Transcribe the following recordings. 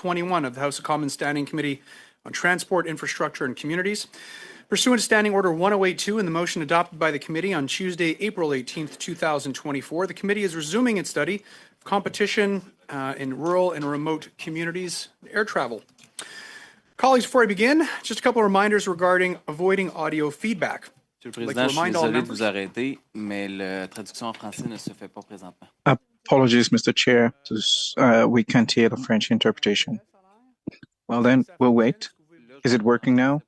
21 of the House of Commons Standing Committee on Transport, Infrastructure and Communities. Pursuant to Standing Order 1082 and the motion adopted by the committee on Tuesday, April 18th, 2024, the committee is resuming its study of competition in rural and remote communities air travel. Colleagues, before I begin, just a couple of reminders regarding avoiding audio feedback. Monsieur le Président, je suis désolé de vous arrêter, mais la traduction en français ne se fait pas présentement. Apologies, Mr. Chair. We can't hear the French interpretation. Well then, we'll wait. Is it working now?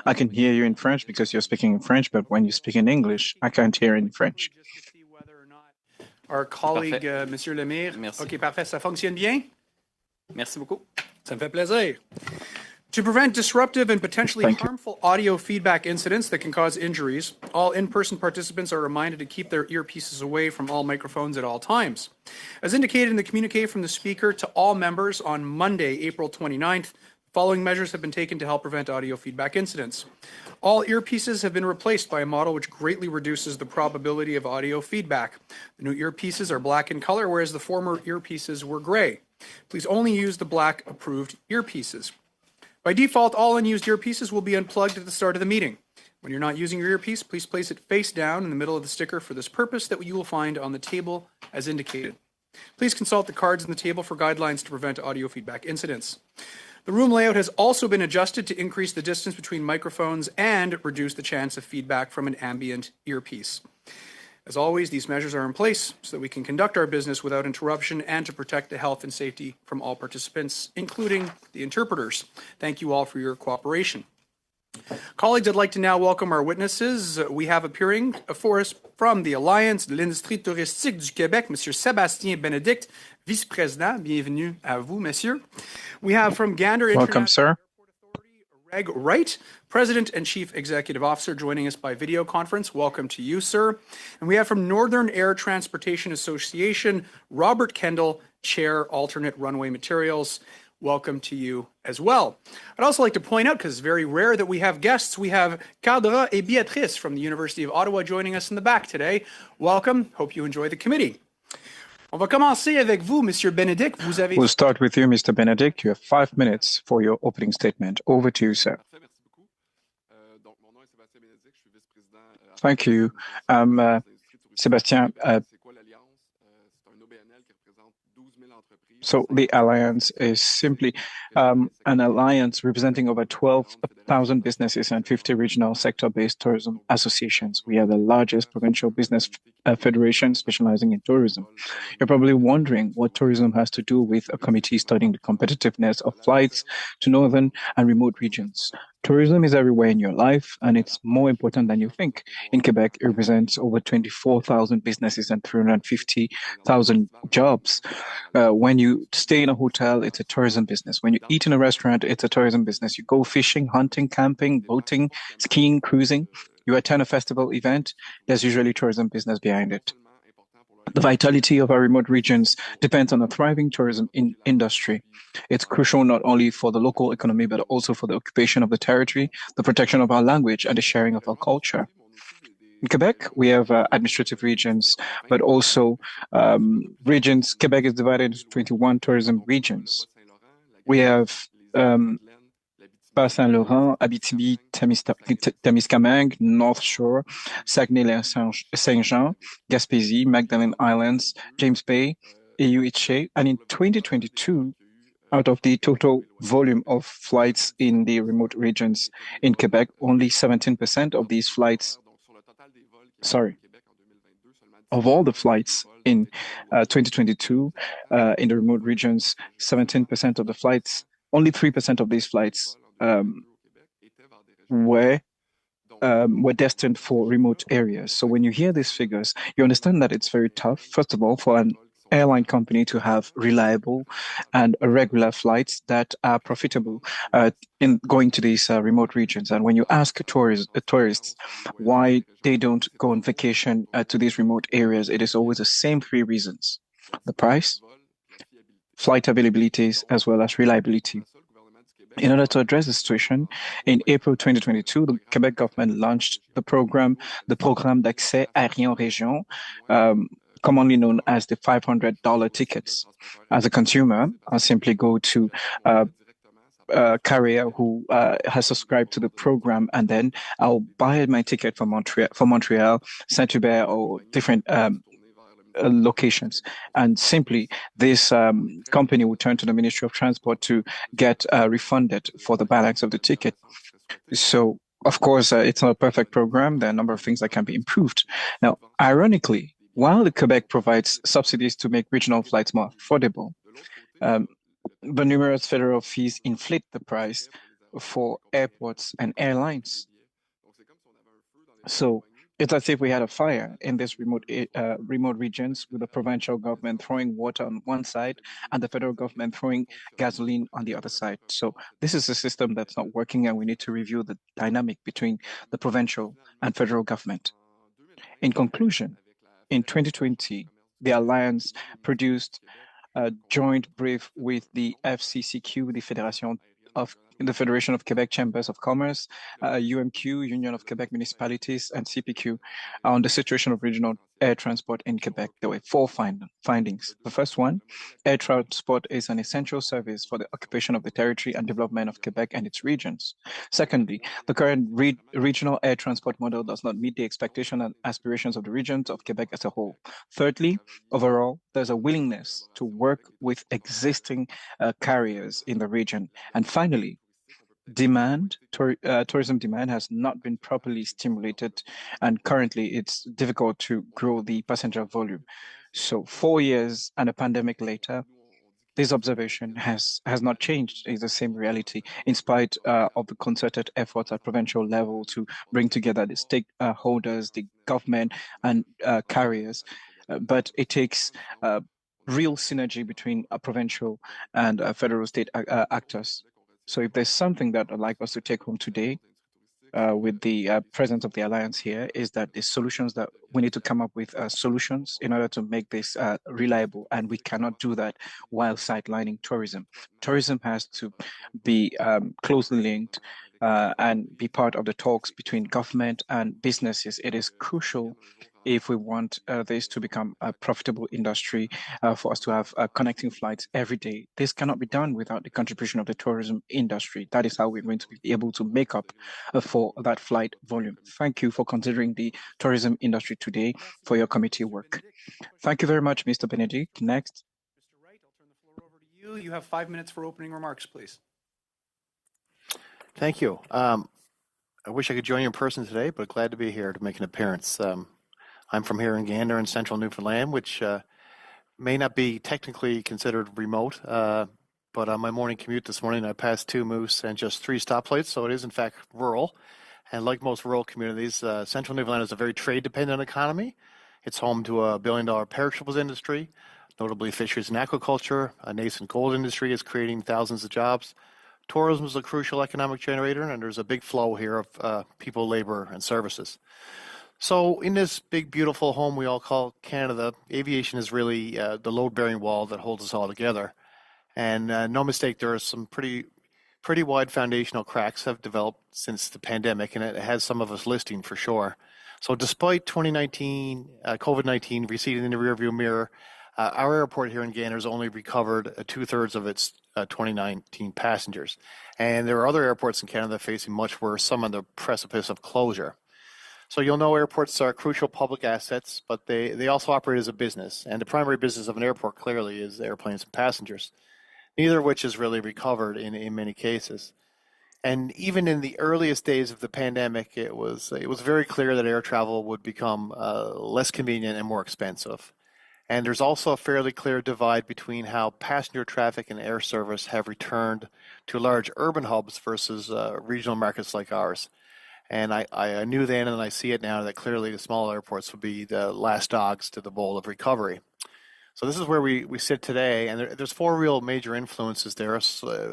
I can hear you in French because you're speaking in French, but when you speak in English, I can't hear in French. Our colleague, Monsieur Lemire. Merci. OK, parfait. Ça fonctionne bien? Merci beaucoup. Ça me fait plaisir. To prevent disruptive and potentially harmful audio feedback incidents that can cause injuries, all in-person participants are reminded to keep their earpieces away from all microphones at all times. As indicated in the communique from the Speaker to all members on Monday, April 29th, the following measures have been taken to help prevent audio feedback incidents. All earpieces have been replaced by a model which greatly reduces the probability of audio feedback. The new earpieces are black in color, whereas the former earpieces were gray. Please only use the black approved earpieces. By default, all unused earpieces will be unplugged at the start of the meeting. When you're not using your earpiece, please place it face down in the middle of the sticker for this purpose that you will find on the table as indicated. Please consult the cards on the table for guidelines to prevent audio feedback incidents. The room layout has also been adjusted to increase the distance between microphones and reduce the chance of feedback from an ambient earpiece. As always, these measures are in place so that we can conduct our business without interruption and to protect the health and safety from all participants, including the interpreters. Thank you all for your cooperation. Colleagues, I'd like to now welcome our witnesses. We have appearing for us from the Alliance de l'Industrie Touristique du Québec, Monsieur Sébastien Bénédicte, Vice-Président. Bienvenue à vous, Monsieur. We have from Gander Welcome, sir. Reg Wright, President and Chief Executive Officer, joining us by video conference. Welcome to you, sir. And we have from Northern Air Transportation Association, Robert Kendall, Chair, Alternate Runway Materials. Welcome to you as well. I'd also like to point out, because it's very rare that we have guests, we have Cadra et Beatrice from the University of Ottawa joining us in the back today. Welcome. Hope you enjoy the committee. On va commencer avec vous, Monsieur Bénédicte. Vous avez... We'll start with you, Mr. Benedict. You have 5 minutes for your opening statement. Over to you, sir. Thank you. Sébastien. So the alliance is simply an alliance representing over 12,000 businesses and 50 regional sector-based tourism associations. We are the largest provincial business federation specializing in tourism. You're probably wondering what tourism has to do with a committee studying the competitiveness of flights to northern and remote regions. Tourism is everywhere in your life, and it's more important than you think. In Quebec, it represents over 24,000 businesses and 350,000 jobs. When you stay in a hotel, it's a tourism business. When you eat in a restaurant, it's a tourism business. You go fishing, hunting, camping, boating, skiing, cruising. You attend a festival event, there's usually tourism business behind it. The vitality of our remote regions depends on a thriving tourism industry. It's crucial not only for the local economy, but also for the occupation of the territory, the protection of our language, and the sharing of our culture. In Quebec, we have administrative regions, but also regions. Quebec is divided into 21 tourism regions. We have Bas-Saint-Laurent, Abitibi, Témiscamingue, North Shore, Saguenay-Saint-Jean, Gaspésie, Magdalen Islands, James Bay, AUHA, and in 2022, out of the total volume of flights in the remote regions in Quebec, only 17% of these flights, of all the flights in 2022 in the remote regions, 17% of the flights, only 3% of these flights were destined for remote areas. So when you hear these figures, you understand that it's very tough, first of all, for an airline company to have reliable and regular flights that are profitable in going to these remote regions. And when you ask tourists why they don't go on vacation to these remote areas, it is always the same 3 reasons: the price, flight availabilities, as well as reliability. In order to address the situation, in April 2022, the Quebec government launched the Programme d'Accès Aérien en Région, commonly known as the $500 tickets. As a consumer, I simply go to a carrier who has subscribed to the program, and then I'll buy my ticket for Montreal, Saint-Hubert, or different locations. And simply, this company will turn to the Ministry of Transport to get refunded for the balance of the ticket. So, of course, it's not a perfect program. There are a number of things that can be improved. Now, ironically, while the Quebec provides subsidies to make regional flights more affordable, um, the numerous federal fees inflate the price for airports and airlines. So it's as if we had a fire in these remote regions, with the provincial government throwing water on one side and the federal government throwing gasoline on the other side. So this is a system that's not working, and we need to review the dynamic between the provincial and federal government. In conclusion, in 2020, the Alliance produced a joint brief with the FCCQ, the Federation of Quebec Chambers of Commerce, UMQ, Union of Quebec Municipalities, and CPQ on the situation of regional air transport in Quebec. There were four findings. The first one, air transport is an essential service for the occupation of the territory and development of Quebec and its regions. Secondly, the current regional air transport model does not meet the expectations and aspirations of the regions of Quebec as a whole. Thirdly, overall, there's a willingness to work with existing carriers in the region. And finally, tourism demand has not been properly stimulated, and currently it's difficult to grow the passenger volume. So 4 years and a pandemic later, this observation has not changed. It's the same reality, in spite of the concerted efforts at provincial level to bring together the stakeholders, the government, and carriers. But it takes real synergy between provincial and federal state actors. So if there's something that I'd like us to take home today, with the presence of the Alliance here, is that the solutions that we need to come up with solutions in order to make this reliable, and we cannot do that while sidelining tourism. Tourism has to be closely linked and be part of the talks between government and businesses. It is crucial if we want this to become a profitable industry, for us to have connecting flights every day. This cannot be done without the contribution of the tourism industry. That is how we're going to be able to make up for that flight volume. Thank you for considering the tourism industry today for your committee work. Thank you very much, Mr. Benedict. Next. Mr. Wright, I'll turn the floor over to you. You have 5 minutes for opening remarks, please. Thank you. I wish I could join you in person today, but glad to be here to make an appearance. I'm from here in Gander in central Newfoundland, which may not be technically considered remote, but on my morning commute this morning, I passed 2 moose and just 3 stoplights, so it is in fact rural. And like most rural communities, central Newfoundland is a very trade-dependent economy. It's home to a billion-dollar perishables industry, notably fisheries and aquaculture. A nascent gold industry is creating thousands of jobs. Tourism is a crucial economic generator, and there's a big flow here of people, labor, and services. So in this big, beautiful home we all call Canada, aviation is really the load-bearing wall that holds us all together. And no mistake, there are some pretty wide foundational cracks have developed since the pandemic, and it has some of us listing for sure. So despite 2019, COVID-19 receding in the rearview mirror, our airport here in Gander has only recovered 2/3 of its 2019 passengers. And there are other airports in Canada facing much worse, some on the precipice of closure. So you'll know airports are crucial public assets, but they also operate as a business. And the primary business of an airport clearly is airplanes and passengers, neither of which has really recovered in many cases. And even in the earliest days of the pandemic, it was very clear that air travel would become less convenient and more expensive. And there's also a fairly clear divide between how passenger traffic and air service have returned to large urban hubs versus regional markets like ours. And I knew then, and I see it now, that clearly the small airports would be the last dogs to the bowl of recovery. So this is where we sit today, and there's 4 real major influences there,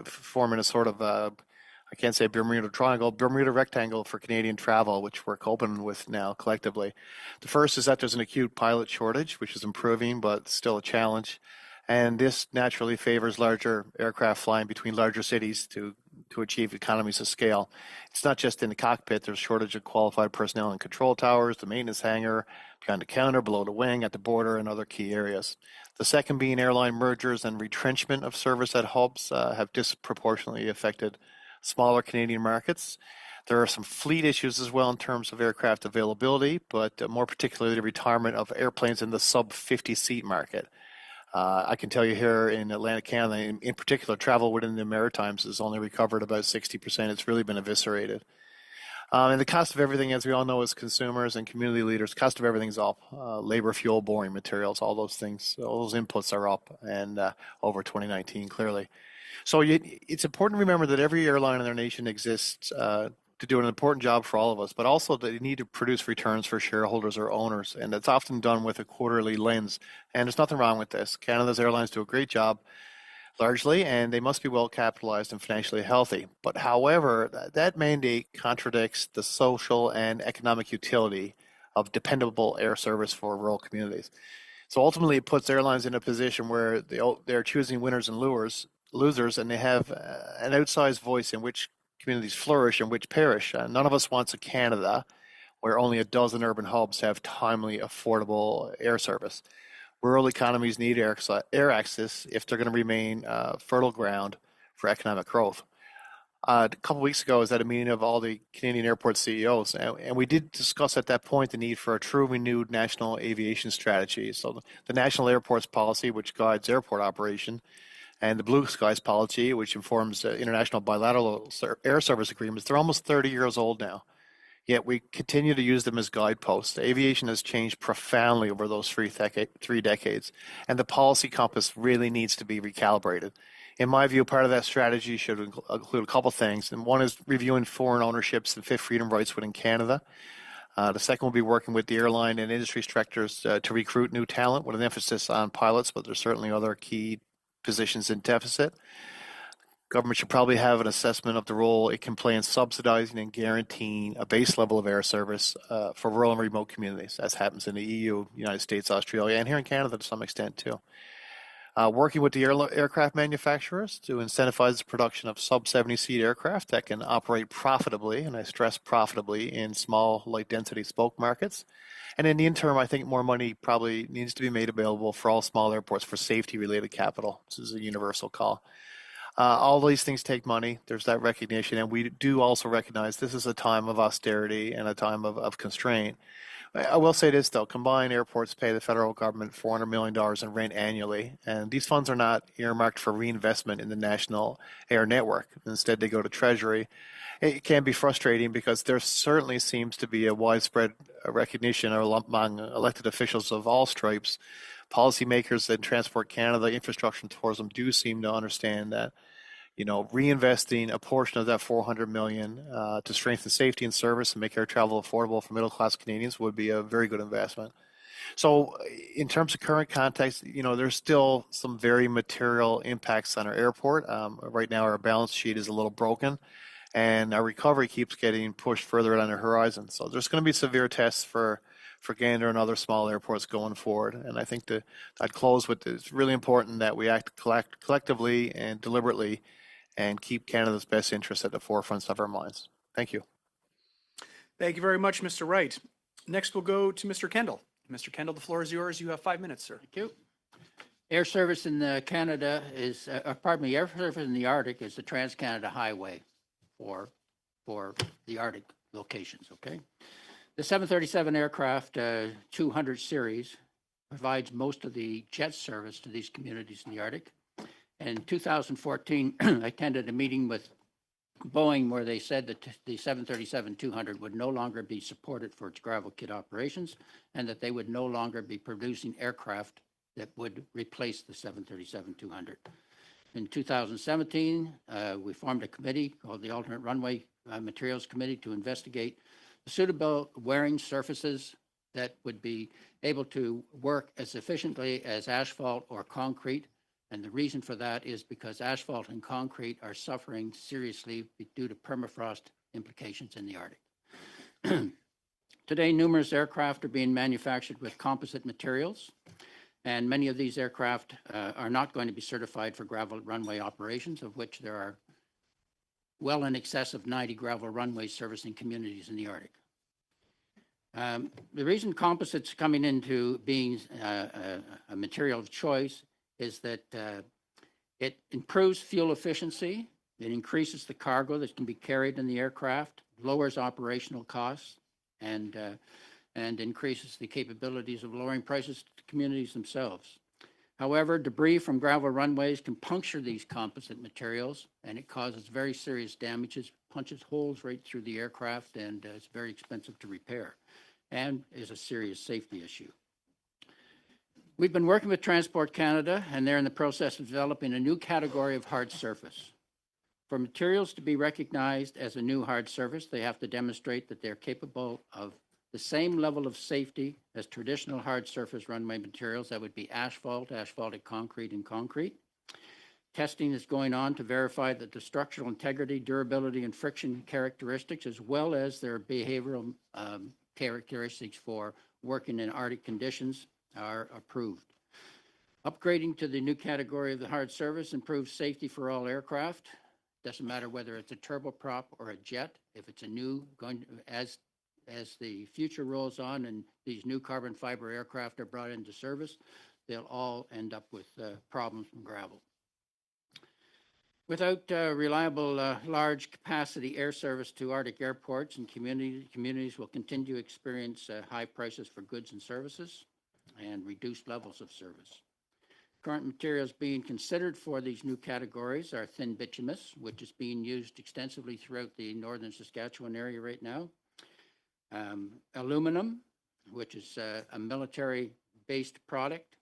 forming a sort of, I can't say Bermuda Triangle, Bermuda Rectangle for Canadian travel, which we're coping with now collectively. The first is that there's an acute pilot shortage, which is improving, but still a challenge. And this naturally favors larger aircraft flying between larger cities to achieve economies of scale. It's not just in the cockpit. There's a shortage of qualified personnel in control towers, the maintenance hangar, behind the counter, below the wing, at the border, and other key areas. The second being airline mergers and retrenchment of service at hubs have disproportionately affected smaller Canadian markets. There are some fleet issues as well in terms of aircraft availability, but more particularly the retirement of airplanes in the sub 50 seat market. I can tell you here in Atlantic Canada, in particular, travel within the Maritimes has only recovered about 60%. It's really been eviscerated. And the cost of everything, as we all know as consumers and community leaders, cost of everything's up. Labor, fuel, boring materials, all those things, all those inputs are up, and over 2019, clearly. So it's important to remember that every airline in our nation exists to do an important job for all of us, but also that you need to produce returns for shareholders or owners, and that's often done with a quarterly lens. And there's nothing wrong with this. Canada's airlines do a great job, largely, and they must be well capitalized and financially healthy. But however, that mandate contradicts the social and economic utility of dependable air service for rural communities. So ultimately, it puts airlines in a position where they're choosing winners and losers, and they have an outsized voice in which communities flourish and which perish. None of us wants a Canada where only a dozen urban hubs have timely, affordable air service. Rural economies need air access if they're going to remain fertile ground for economic growth. A couple of weeks ago, I was at a meeting of all the Canadian airport CEOs, and we did discuss at that point the need for a true renewed national aviation strategy. So the National Airports Policy, which guides airport operation, and the Blue Skies Policy, which informs international bilateral air service agreements, they're almost 30 years old now. Yet we continue to use them as guideposts. Aviation has changed profoundly over those three decades, and the policy compass really needs to be recalibrated. In my view, part of that strategy should include a couple things, and one is reviewing foreign ownerships and fifth freedom rights within Canada. The second will be working with the airline and industry sectors to recruit new talent with an emphasis on pilots, but there's certainly other key positions in deficit. Government should probably have an assessment of the role it can play in subsidizing and guaranteeing a base level of air service for rural and remote communities, as happens in the EU, United States, Australia, and here in Canada to some extent too. Working with the aircraft manufacturers to incentivize the production of sub-70-seat aircraft that can operate profitably, and I stress profitably, in small, light-density spoke markets. And in the interim, I think more money probably needs to be made available for all small airports for safety-related capital. This is a universal call. All these things take money. There's that recognition, and we do also recognize this is a time of austerity and a time of constraint. I will say this, though. Combined airports pay the federal government $400 million in rent annually, and these funds are not earmarked for reinvestment in the national air network. Instead, they go to Treasury. It can be frustrating because there certainly seems to be a widespread recognition among elected officials of all stripes. Policymakers in Transport Canada, infrastructure and tourism do seem to understand that, reinvesting a portion of that $400 million to strengthen safety and service and make air travel affordable for middle-class Canadians would be a very good investment. So in terms of current context, there's still some very material impacts on our airport. Right now, our balance sheet is a little broken, and our recovery keeps getting pushed further on the horizon. So there's going to be severe tests for Gander and other small airports going forward. And I think I'd close with it's really important that we act collectively and deliberately and keep Canada's best interests at the forefront of our minds. Thank you. Thank you very much, Mr. Wright. Next, we'll go to Mr. Kendall. Mr. Kendall, the floor is yours. You have 5 minutes, sir. Thank you. Air service in Canada is, air service in the Arctic is the Trans-Canada Highway for the Arctic locations, okay? The 737 aircraft 200 series provides most of the jet service to these communities in the Arctic. In 2014, I attended a meeting with Boeing where they said that the 737-200 would no longer be supported for its gravel kit operations and that they would no longer be producing aircraft that would replace the 737-200. In 2017, we formed a committee called the Alternate Runway Materials Committee to investigate the suitable wearing surfaces that would be able to work as efficiently as asphalt or concrete. And the reason for that is because asphalt and concrete are suffering seriously due to permafrost implications in the Arctic. Today, numerous aircraft are being manufactured with composite materials, and many of these aircraft are not going to be certified for gravel runway operations, of which there are well in excess of 90 gravel runways servicing communities in the Arctic. The reason composites coming into being a material of choice is that it improves fuel efficiency, it increases the cargo that can be carried in the aircraft, lowers operational costs, and increases the capabilities of lowering prices to communities themselves. However, debris from gravel runways can puncture these composite materials, and it causes very serious damages, punches holes right through the aircraft, and it's very expensive to repair, and is a serious safety issue. We've been working with Transport Canada, and they're in the process of developing a new category of hard surface. For materials to be recognized as a new hard surface, they have to demonstrate that they're capable of the same level of safety as traditional hard surface runway materials. That would be asphalt, asphaltic concrete, and concrete. Testing is going on to verify that the structural integrity, durability, and friction characteristics, as well as their behavioral characteristics for working in Arctic conditions, are approved. Upgrading to the new category of the hard surface improves safety for all aircraft. Doesn't matter whether it's a turboprop or a jet. If it's a new, as the future rolls on and these new carbon fiber aircraft are brought into service, they'll all end up with problems from gravel. Without reliable large capacity air service to Arctic airports, and communities will continue to experience high prices for goods and services and reduced levels of service. Current materials being considered for these new categories are thin bituminous, which is being used extensively throughout the northern Saskatchewan area right now. Aluminum, which is a military-based product,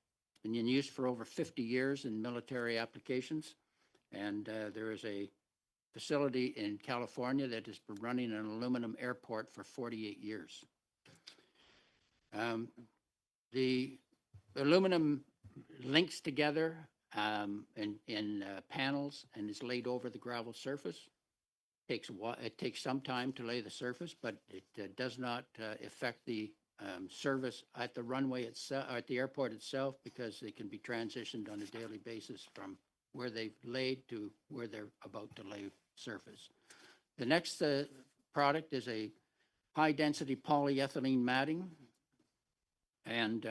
been in use for over 50 years in military applications, and there is a facility in California that has been running an aluminum airport for 48 years. The aluminum links together in panels and is laid over the gravel surface. It takes some time to lay the surface, but it does not affect the service at the runway itself, at the airport itself, because they can be transitioned on a daily basis from where they've laid to where they're about to lay surface. The next product is a high-density polyethylene matting, and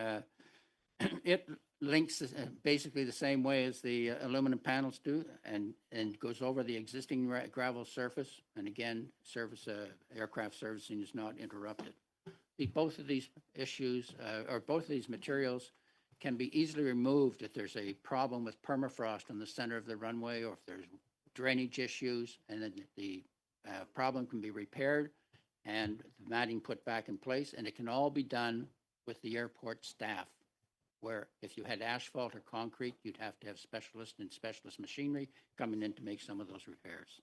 it links basically the same way as the aluminum panels do, and goes over the existing gravel surface. And again, aircraft servicing is not interrupted. Both of these issues, or both of these materials, can be easily removed if there's a problem with permafrost in the center of the runway, or if there's drainage issues, and then the problem can be repaired and the matting put back in place, and it can all be done with the airport staff, where if you had asphalt or concrete, you'd have to have specialists and specialist machinery coming in to make some of those repairs.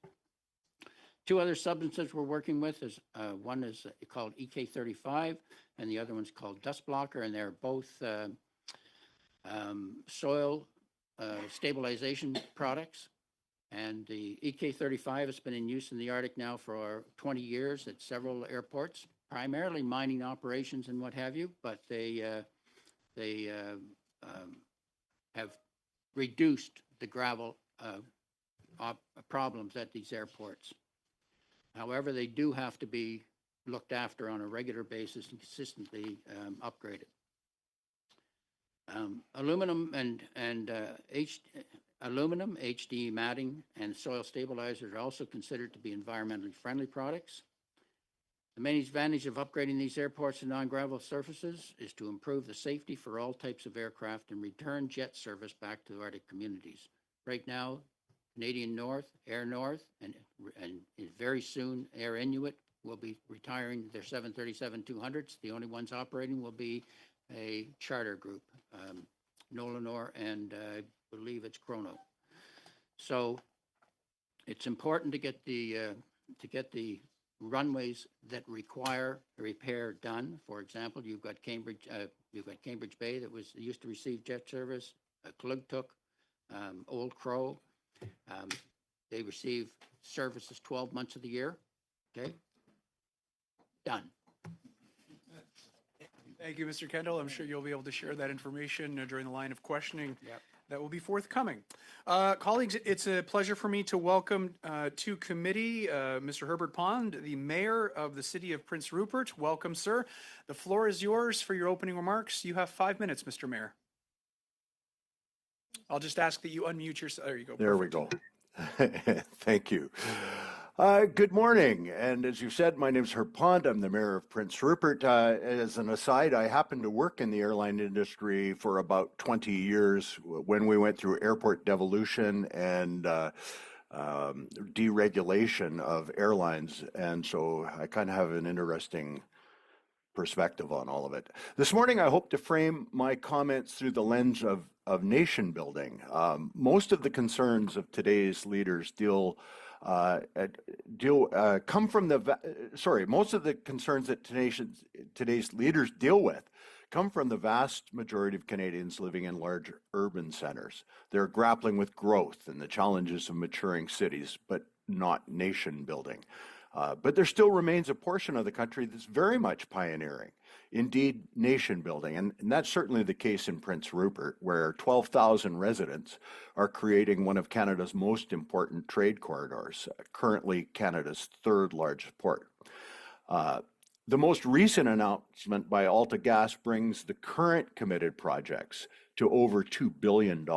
Two other substances we're working with is one is called EK35, and the other one's called Dust Blocker, and they're both soil stabilization products. And the EK35 has been in use in the Arctic now for 20 years at several airports, primarily mining operations and what have you, but they have reduced the gravel problems at these airports. However, they do have to be looked after on a regular basis and consistently upgraded. Aluminum aluminum, HDE matting, and soil stabilizers are also considered to be environmentally friendly products. The main advantage of upgrading these airports to non-gravel surfaces is to improve the safety for all types of aircraft and return jet service back to Arctic communities. Right now, Canadian North, Air North, and very soon Air Inuit will be retiring their 737-200s. The only ones operating will be a charter group, Nolanor, and I believe it's Chrono. So it's important to get the runways that require a repair done. For example, you've got Cambridge Bay that used to receive jet service, Klugtuk, Old Crow. They receive services 12 months of the year. Okay, done. Thank you, Mr. Kendall. I'm sure you'll be able to share that information during the line of questioning. Yep. That will be forthcoming. Colleagues, it's a pleasure for me to welcome to committee Mr. Herbert Pond, the Mayor of the City of Prince Rupert. Welcome, sir. The floor is yours for your opening remarks. You have 5 minutes, Mr. Mayor. I'll just ask that you unmute yourself. There you go. There we go. Thank you. Good morning. And as you said, my name is Herb Pond. I'm the mayor of Prince Rupert. As an aside, I happened to work in the airline industry for about 20 years when we went through airport devolution and deregulation of airlines. And so I kind of have an interesting perspective on all of it. This morning, I hope to frame my comments through the lens of nation building. Most of the concerns of today's leaders most of the concerns that today's leaders deal with come from the vast majority of Canadians living in large urban centers. They're grappling with growth and the challenges of maturing cities, but not nation building. But there still remains a portion of the country that's very much pioneering, indeed nation building. And that's certainly the case in Prince Rupert, where 12,000 residents are creating one of Canada's most important trade corridors, currently Canada's third largest port. The most recent announcement by AltaGas brings the current committed projects to over $2 billion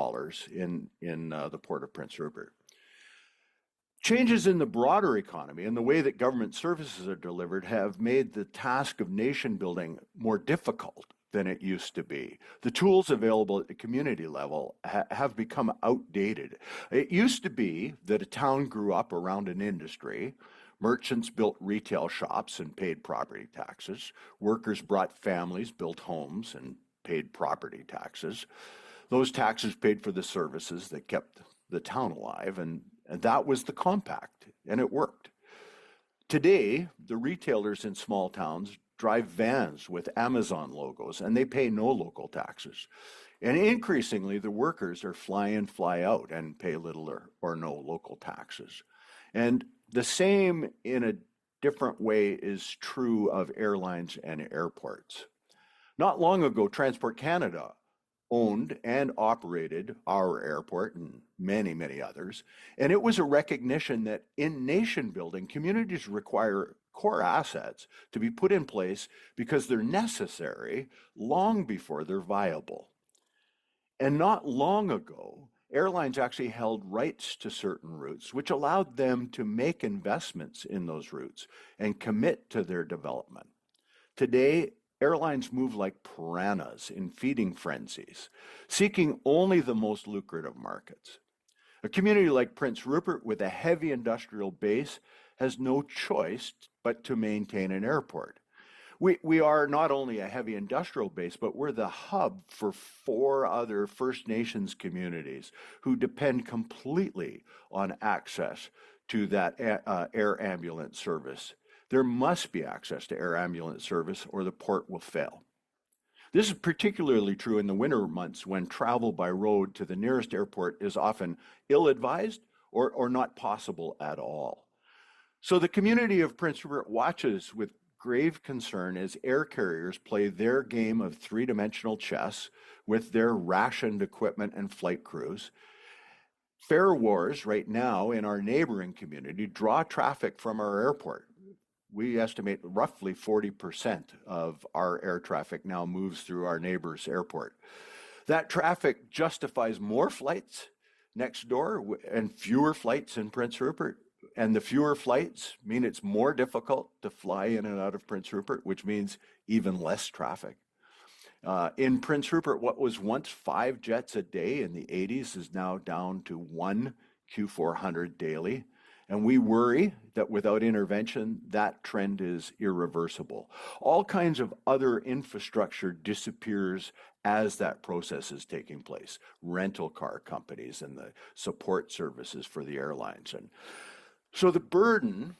in the Port of Prince Rupert. Changes in the broader economy and the way that government services are delivered have made the task of nation building more difficult than it used to be. The tools available at the community level have become outdated. It used to be that a town grew up around an industry. Merchants built retail shops and paid property taxes. Workers brought families, built homes, and paid property taxes. Those taxes paid for the services that kept the town alive, and that was the compact, and it worked. Today, the retailers in small towns drive vans with Amazon logos, and they pay no local taxes. And increasingly, the workers are fly in, fly out, and pay little or no local taxes. And the same in a different way is true of airlines and airports. Not long ago, Transport Canada owned and operated our airport and many, many others. And it was a recognition that in nation building, communities require core assets to be put in place because they're necessary long before they're viable. And not long ago, airlines actually held rights to certain routes, which allowed them to make investments in those routes and commit to their development. Today, airlines move like piranhas in feeding frenzies, seeking only the most lucrative markets. A community like Prince Rupert with a heavy industrial base has no choice but to maintain an airport. We are not only a heavy industrial base, but we're the hub for 4 other First Nations communities who depend completely on access to that air ambulance service. There must be access to air ambulance service or the port will fail. This is particularly true in the winter months when travel by road to the nearest airport is often ill-advised or not possible at all. So the community of Prince Rupert watches with grave concern as air carriers play their game of three-dimensional chess with their rationed equipment and flight crews. Fare wars right now in our neighboring community draw traffic from our airport. We estimate roughly 40% of our air traffic now moves through our neighbor's airport. That traffic justifies more flights next door and fewer flights in Prince Rupert. And the fewer flights mean it's more difficult to fly in and out of Prince Rupert, which means even less traffic. In Prince Rupert, what was once 5 jets a day in the 80s is now down to 1 Q400 daily. And we worry that without intervention, that trend is irreversible. All kinds of other infrastructure disappears as that process is taking place. Rental car companies and the support services for the airlines. And so the burden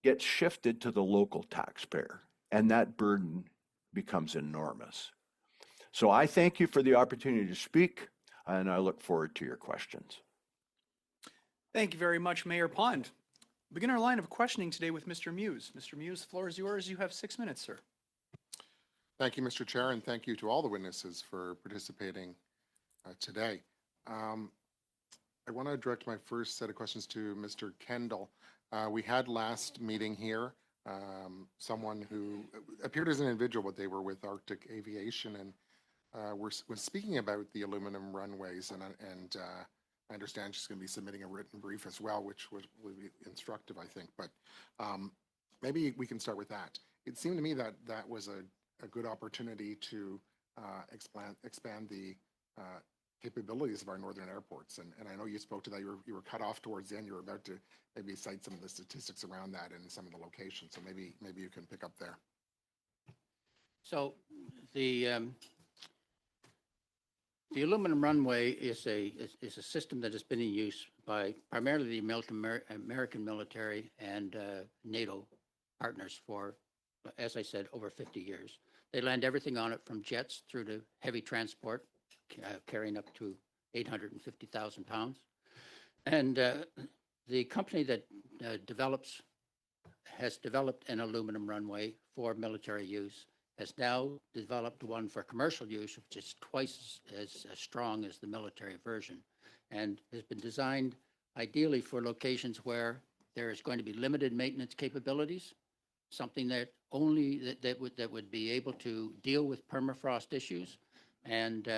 gets shifted to the local taxpayer, and that burden becomes enormous. So I thank you for the opportunity to speak, and I look forward to your questions. Thank you very much, Mayor Pond. Begin our line of questioning today with Mr. Muse. Mr. Muse, the floor is yours. You have 6 minutes, sir. Thank you, Mr. Chair, and thank you to all the witnesses for participating today. I want to direct my first set of questions to Mr. Kendall. We had last meeting here someone who appeared as an individual, but they were with Arctic Aviation, and was speaking about the aluminum runways, and I understand she's going to be submitting a written brief as well, which will be instructive, I think. But maybe we can start with that. It seemed to me that that was a good opportunity to expand the capabilities of our northern airports. And I know you spoke to that. You were cut off towards the end. You were about to maybe cite some of the statistics around that and some of the locations. So maybe you can pick up there. So the aluminum runway is a system that has been in use by primarily the American military and NATO partners for, as I said, over 50 years. They land everything on it from jets through to heavy transport, carrying up to 850,000 pounds. And the company that has developed an aluminum runway for military use has now developed one for commercial use, which is twice as strong as the military version, and has been designed ideally for locations where there is going to be limited maintenance capabilities, something that only that would be able to deal with permafrost issues, and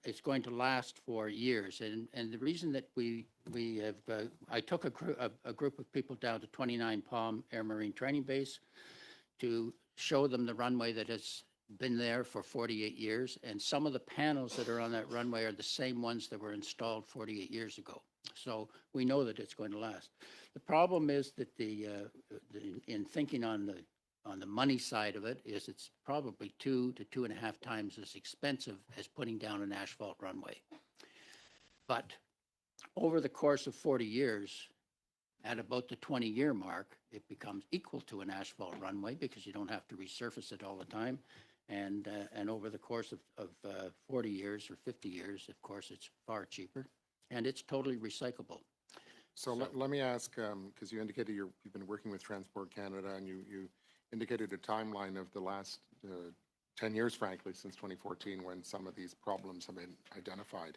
it's going to last for years. And the reason that we have, I took a group of people down to 29 Palm Air Marine Training Base to show them the runway that has been there for 48 years. And some of the panels that are on that runway are the same ones that were installed 48 years ago. So we know that it's going to last. The problem is that in thinking on the money side of it, is it's probably 2 to 2.5 times as expensive as putting down an asphalt runway. But over the course of 40 years, at about the 20-year mark, it becomes equal to an asphalt runway because you don't have to resurface it all the time. And over the course of 40 years or 50 years, of course, it's far cheaper, and it's totally recyclable. So let me ask, because you indicated you've been working with Transport Canada, and you indicated a timeline of the last 10 years, frankly, since 2014, when some of these problems have been identified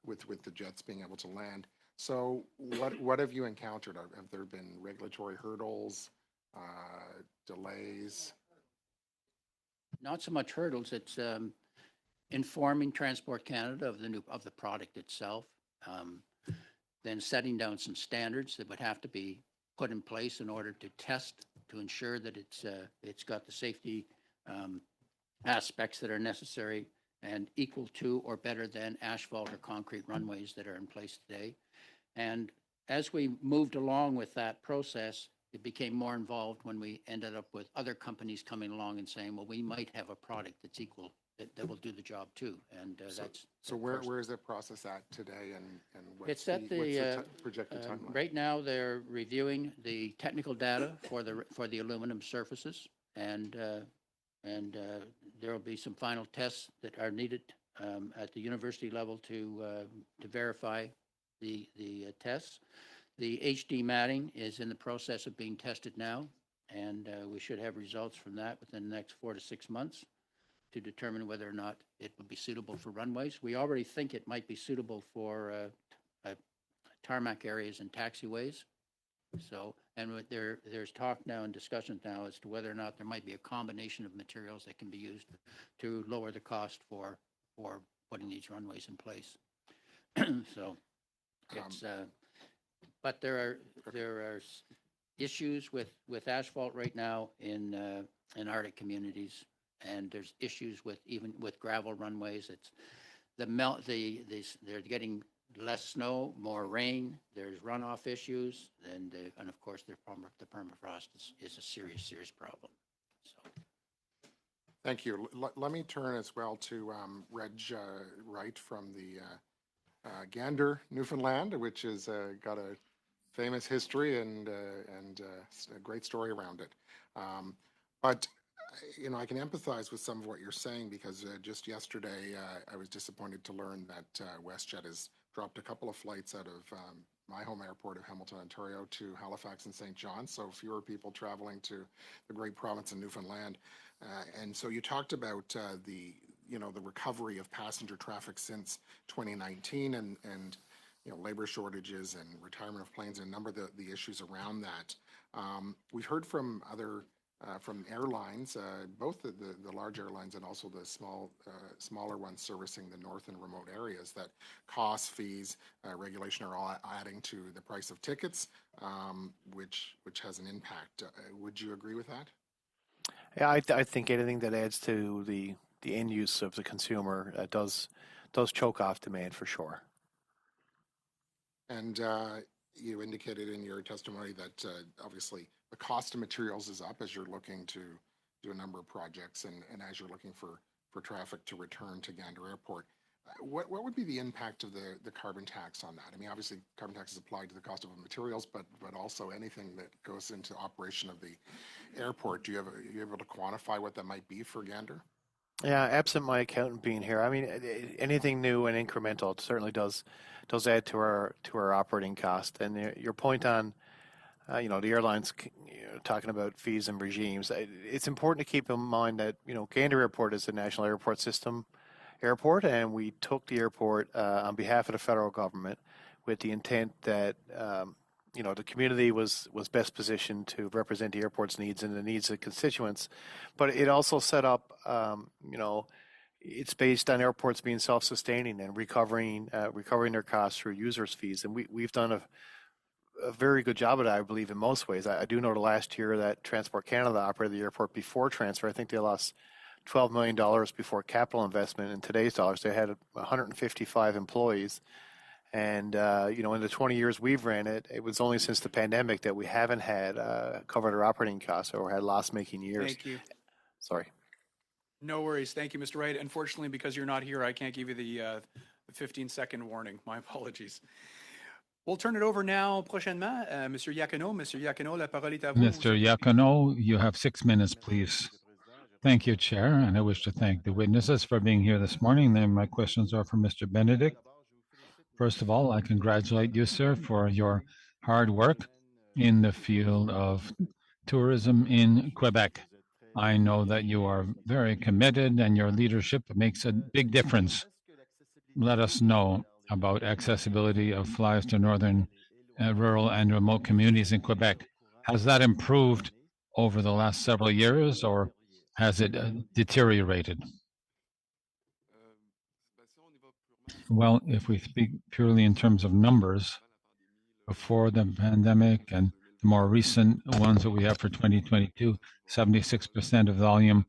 with the jets being able to land. So what have you encountered? Have there been regulatory hurdles, delays? Not so much hurdles. It's informing Transport Canada of the product itself, then setting down some standards that would have to be put in place in order to test, to ensure that it's got the safety aspects that are necessary and equal to or better than asphalt or concrete runways that are in place today. And as we moved along with that process, it became more involved when we ended up with other companies coming along and saying, well, we might have a product that's equal, that will do the job too. And so where is that process at today, and what's it's at the projected timeline? Right now, they're reviewing the technical data for the aluminum surfaces, and there will be some final tests that are needed at the university level to verify the tests. The HD matting is in the process of being tested now, and we should have results from that within the next 4 to 6 months to determine whether or not it will be suitable for runways. We already think it might be suitable for tarmac areas and taxiways. So, and there's talk now and discussion now as to whether or not there might be a combination of materials that can be used to lower the cost for putting these runways in place. So, it's but there are issues with asphalt right now in Arctic communities, and there's issues even with gravel runways. It's they're getting less snow, more rain. There's runoff issues, and of course the permafrost is a serious problem. So. Thank you. Let me turn as well to Reg Wright from the Gander, Newfoundland, which has got a famous history and a great story around it. But I can empathize with some of what you're saying, because just yesterday I was disappointed to learn that WestJet is dropped a couple of flights out of my home airport of Hamilton, Ontario to Halifax and St. John, so fewer people traveling to the great province of Newfoundland. And so you talked about the recovery of passenger traffic since 2019 and labor shortages and retirement of planes and a number of the issues around that. We've heard from other from airlines, both the large airlines and also the smaller ones servicing the north and remote areas, that costs, fees, regulation are all adding to the price of tickets, which has an impact. Would you agree with that? Yeah, I think anything that adds to the end use of the consumer does choke off demand for sure. And you indicated in your testimony that obviously the cost of materials is up as you're looking to do a number of projects and as you're looking for traffic to return to Gander Airport. What would be the impact of the carbon tax on that? I mean, obviously, carbon tax is applied to the cost of materials, but also anything that goes into operation of the airport. Are you able to quantify what that might be for Gander? Yeah, absent my accountant being here, I mean, anything new and incremental certainly does add to our operating cost. And your point on, the airlines talking about fees and regimes, it's important to keep in mind that Gander Airport is a national airport system airport, and we took the airport on behalf of the federal government with the intent that the community was best positioned to represent the airport's needs and the needs of constituents. But it also set up, it's based on airports being self-sustaining and recovering their costs through users' fees. And we've done a very good job of that, I believe, in most ways. I do know the last year that Transport Canada operated the airport before transfer. I think they lost $12 million before capital investment. In today's dollars, they had 155 employees. And, in the 20 years we've ran it, it was only since the pandemic that we haven't had covered our operating costs or had loss-making years. Thank you. Sorry. No worries. Thank you, Mr. Wright. Unfortunately, because you're not here, I can't give you the 15-second warning. My apologies. We'll turn it over now, prochainement, Monsieur Iacono. Monsieur Iacono, la parole est à vous. Mr. Iacono, you have 6 minutes, please. Thank you, Chair, and I wish to thank the witnesses for being here this morning. Then my questions are for Mr. Benedict. First of all, I congratulate you, sir, for your hard work in the field of tourism in Quebec. I know that you are very committed and your leadership makes a big difference. Let us know about accessibility of flights to northern, rural and remote communities in Quebec. Has that improved over the last several years, or has it deteriorated? Well, if we speak purely in terms of numbers, before the pandemic and the more recent ones that we have for 2022, 76% of volume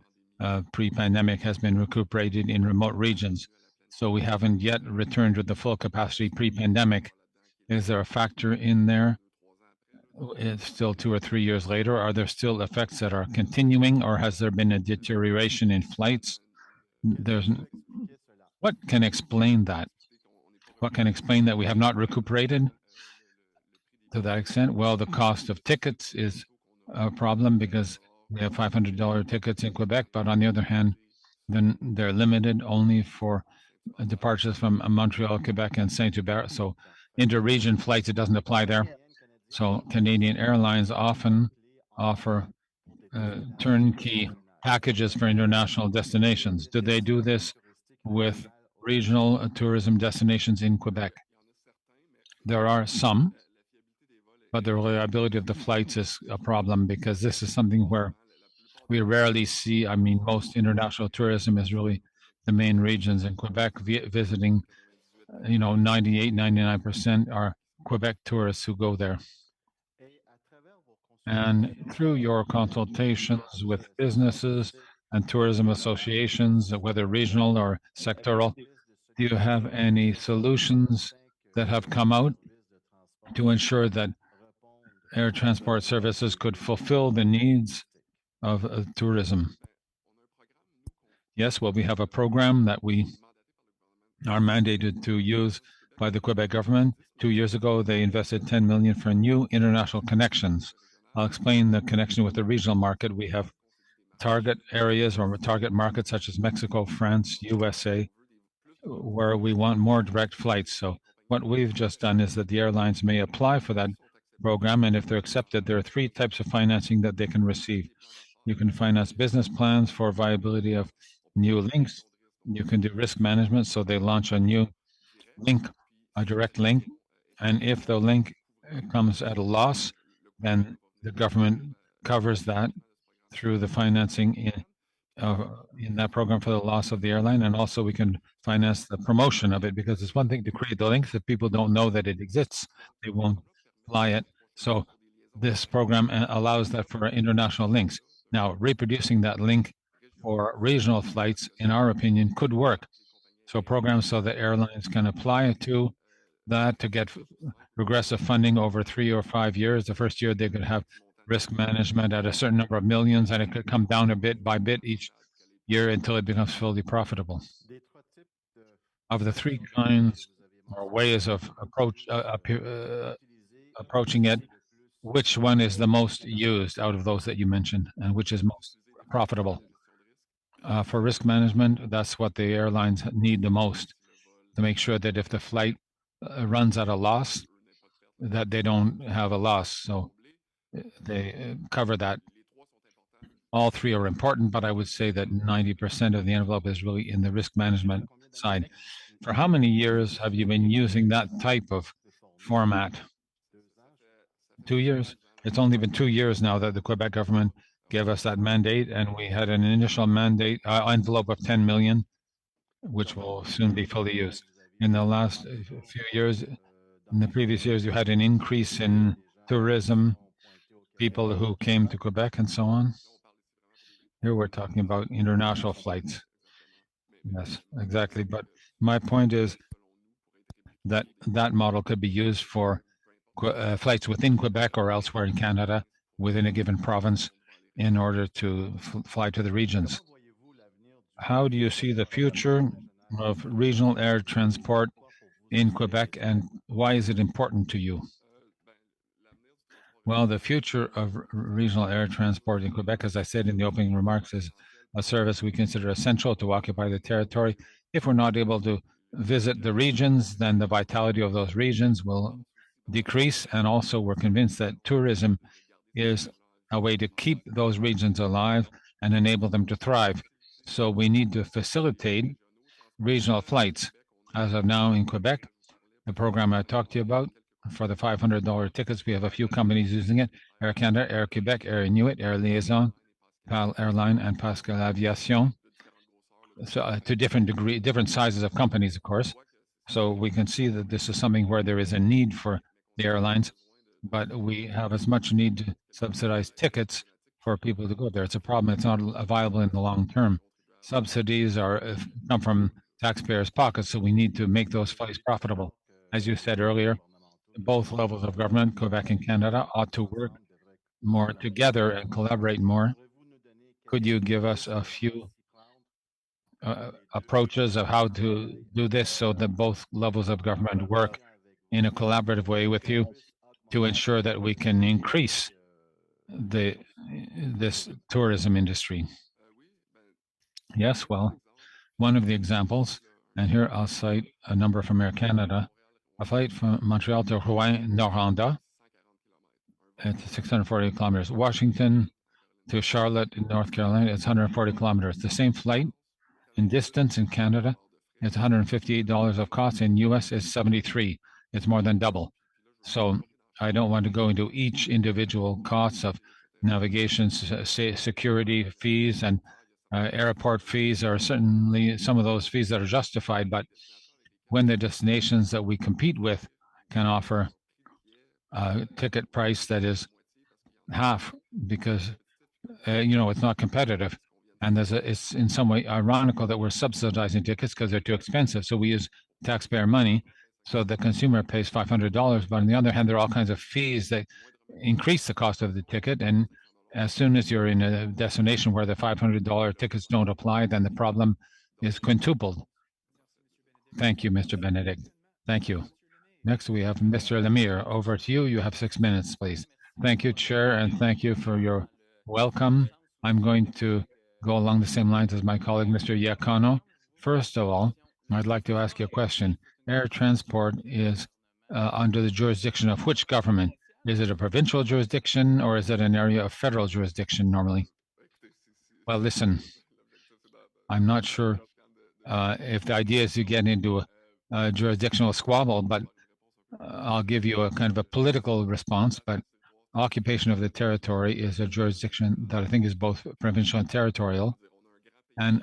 pre-pandemic has been recuperated in remote regions. So we haven't yet returned with the full capacity pre-pandemic. Is there a factor in there? It's still 2 or 3 years later. Are there still effects that are continuing, or has there been a deterioration in flights? What can explain that? What can explain that we have not recuperated to that extent? Well, the cost of tickets is a problem because we have $500 tickets in Quebec, but on the other hand, then they're limited only for departures from Montreal, Quebec, and Saint-Hubert. So inter-region flights, it doesn't apply there. So Canadian Airlines often offer turnkey packages for international destinations. Do they do this with regional tourism destinations in Quebec? There are some, but the reliability of the flights is a problem because this is something where we rarely see. I mean, most international tourism is really the main regions in Quebec visiting, 98, 99% are Quebec tourists who go there. And through your consultations with businesses and tourism associations, whether regional or sectoral, do you have any solutions that have come out to ensure that air transport services could fulfill the needs of tourism? Yes, well, we have a program that we are mandated to use by the Quebec government. 2 years ago, they invested $10 million for new international connections. I'll explain the connection with the regional market. We have target areas or target markets such as Mexico, France, USA, where we want more direct flights. So What we've just done is that the airlines may apply for that program, and if they're accepted, there are three types of financing that they can receive. You can finance business plans for viability of new links. You can do risk management, so they launch a new link, a direct link, and if the link comes at a loss, then the government covers that through the financing in that program for the loss of the airline, and also we can finance the promotion of it, because it's one thing to create the links if people don't know that it exists, they won't fly it. So this program allows that for international links. Now, reproducing that link for regional flights, in our opinion, could work. So programs so that airlines can apply to that to get progressive funding over 3 or 5 years. The first year they could have risk management at a certain number of millions, and it could come down a bit by bit each year until it becomes fully profitable. Of the three kinds or ways of approaching it, which one is the most used out of those that you mentioned, and which is most profitable? For risk management, that's what the airlines need the most, to make sure that if the flight runs at a loss, that they don't have a loss. So they cover that. All three are important, but I would say that 90% of the envelope is really in the risk management side. For how many years have you been using that type of format? 2 years? It's only been 2 years now that the Quebec government gave us that mandate, and we had an initial mandate envelope of 10 million, which will soon be fully used. In the last few years, in the previous years, you had an increase in tourism, people who came to Quebec and so on. Here we're talking about international flights. Yes, exactly. But my point is that that model could be used for flights within Quebec or elsewhere in Canada, within a given province, in order to fly to the regions. How do you see the future of regional air transport in Quebec, and why is it important to you? Well, the future of regional air transport in Quebec, as I said in the opening remarks, is a service we consider essential to occupy the territory. If we're not able to visit the regions, then the vitality of those regions will decrease. And also, we're convinced that tourism is a way to keep those regions alive and enable them to thrive. So we need to facilitate regional flights. As of now in Quebec, the program I talked to you about, for the $500 tickets, we have a few companies using it: Air Canada, Air Quebec, Air Inuit, Air Liaison, PAL Airline, and Pascal Aviation. So to different sizes of companies, of course. So we can see that this is something where there is a need for the airlines, but we have as much need to subsidize tickets for people to go there. It's a problem. It's not viable in the long term. Subsidies come from taxpayers' pockets, so we need to make those flights profitable. As you said earlier, both levels of government, Quebec and Canada, ought to work more together and collaborate more. Could you give us a few approaches of how to do this so that both levels of government work in a collaborative way with you to ensure that we can increase this tourism industry? Yes, well, one of the examples, and here I'll cite a number from Air Canada, a flight from Montreal to Rouen-Noranda at 640 kilometers. Washington to Charlotte in North Carolina, it's 140 kilometers. The same flight in distance in Canada, it's $158 of cost. In US, it's 73. It's more than double. So I don't want to go into each individual costs of navigation, security fees, and airport fees. Are certainly some of those fees that are justified, but when the destinations that we compete with can offer a ticket price that is half, because it's not competitive, and it's in some way ironical that we're subsidizing tickets because they're too expensive. So we use taxpayer money, so the consumer pays $500. But on the other hand, there are all kinds of fees that increase the cost of the ticket, and as soon as you're in a destination where the $500 tickets don't apply, then the problem is quintupled. Thank you, Mr. Benedict. Thank you. Next, we have Mr. Lemire. Over to you. You have 6 minutes, please. Thank you, Chair, and thank you for your welcome. I'm going to go along the same lines as my colleague, Mr. Iacono. First of all, I'd like to ask you a question. Air transport is under the jurisdiction of which government? Is it a provincial jurisdiction or is it an area of federal jurisdiction normally? Well, listen, I'm not sure if the idea is to get into a jurisdictional squabble, but I'll give you a kind of a political response. But occupation of the territory is a jurisdiction that I think is both provincial and territorial, and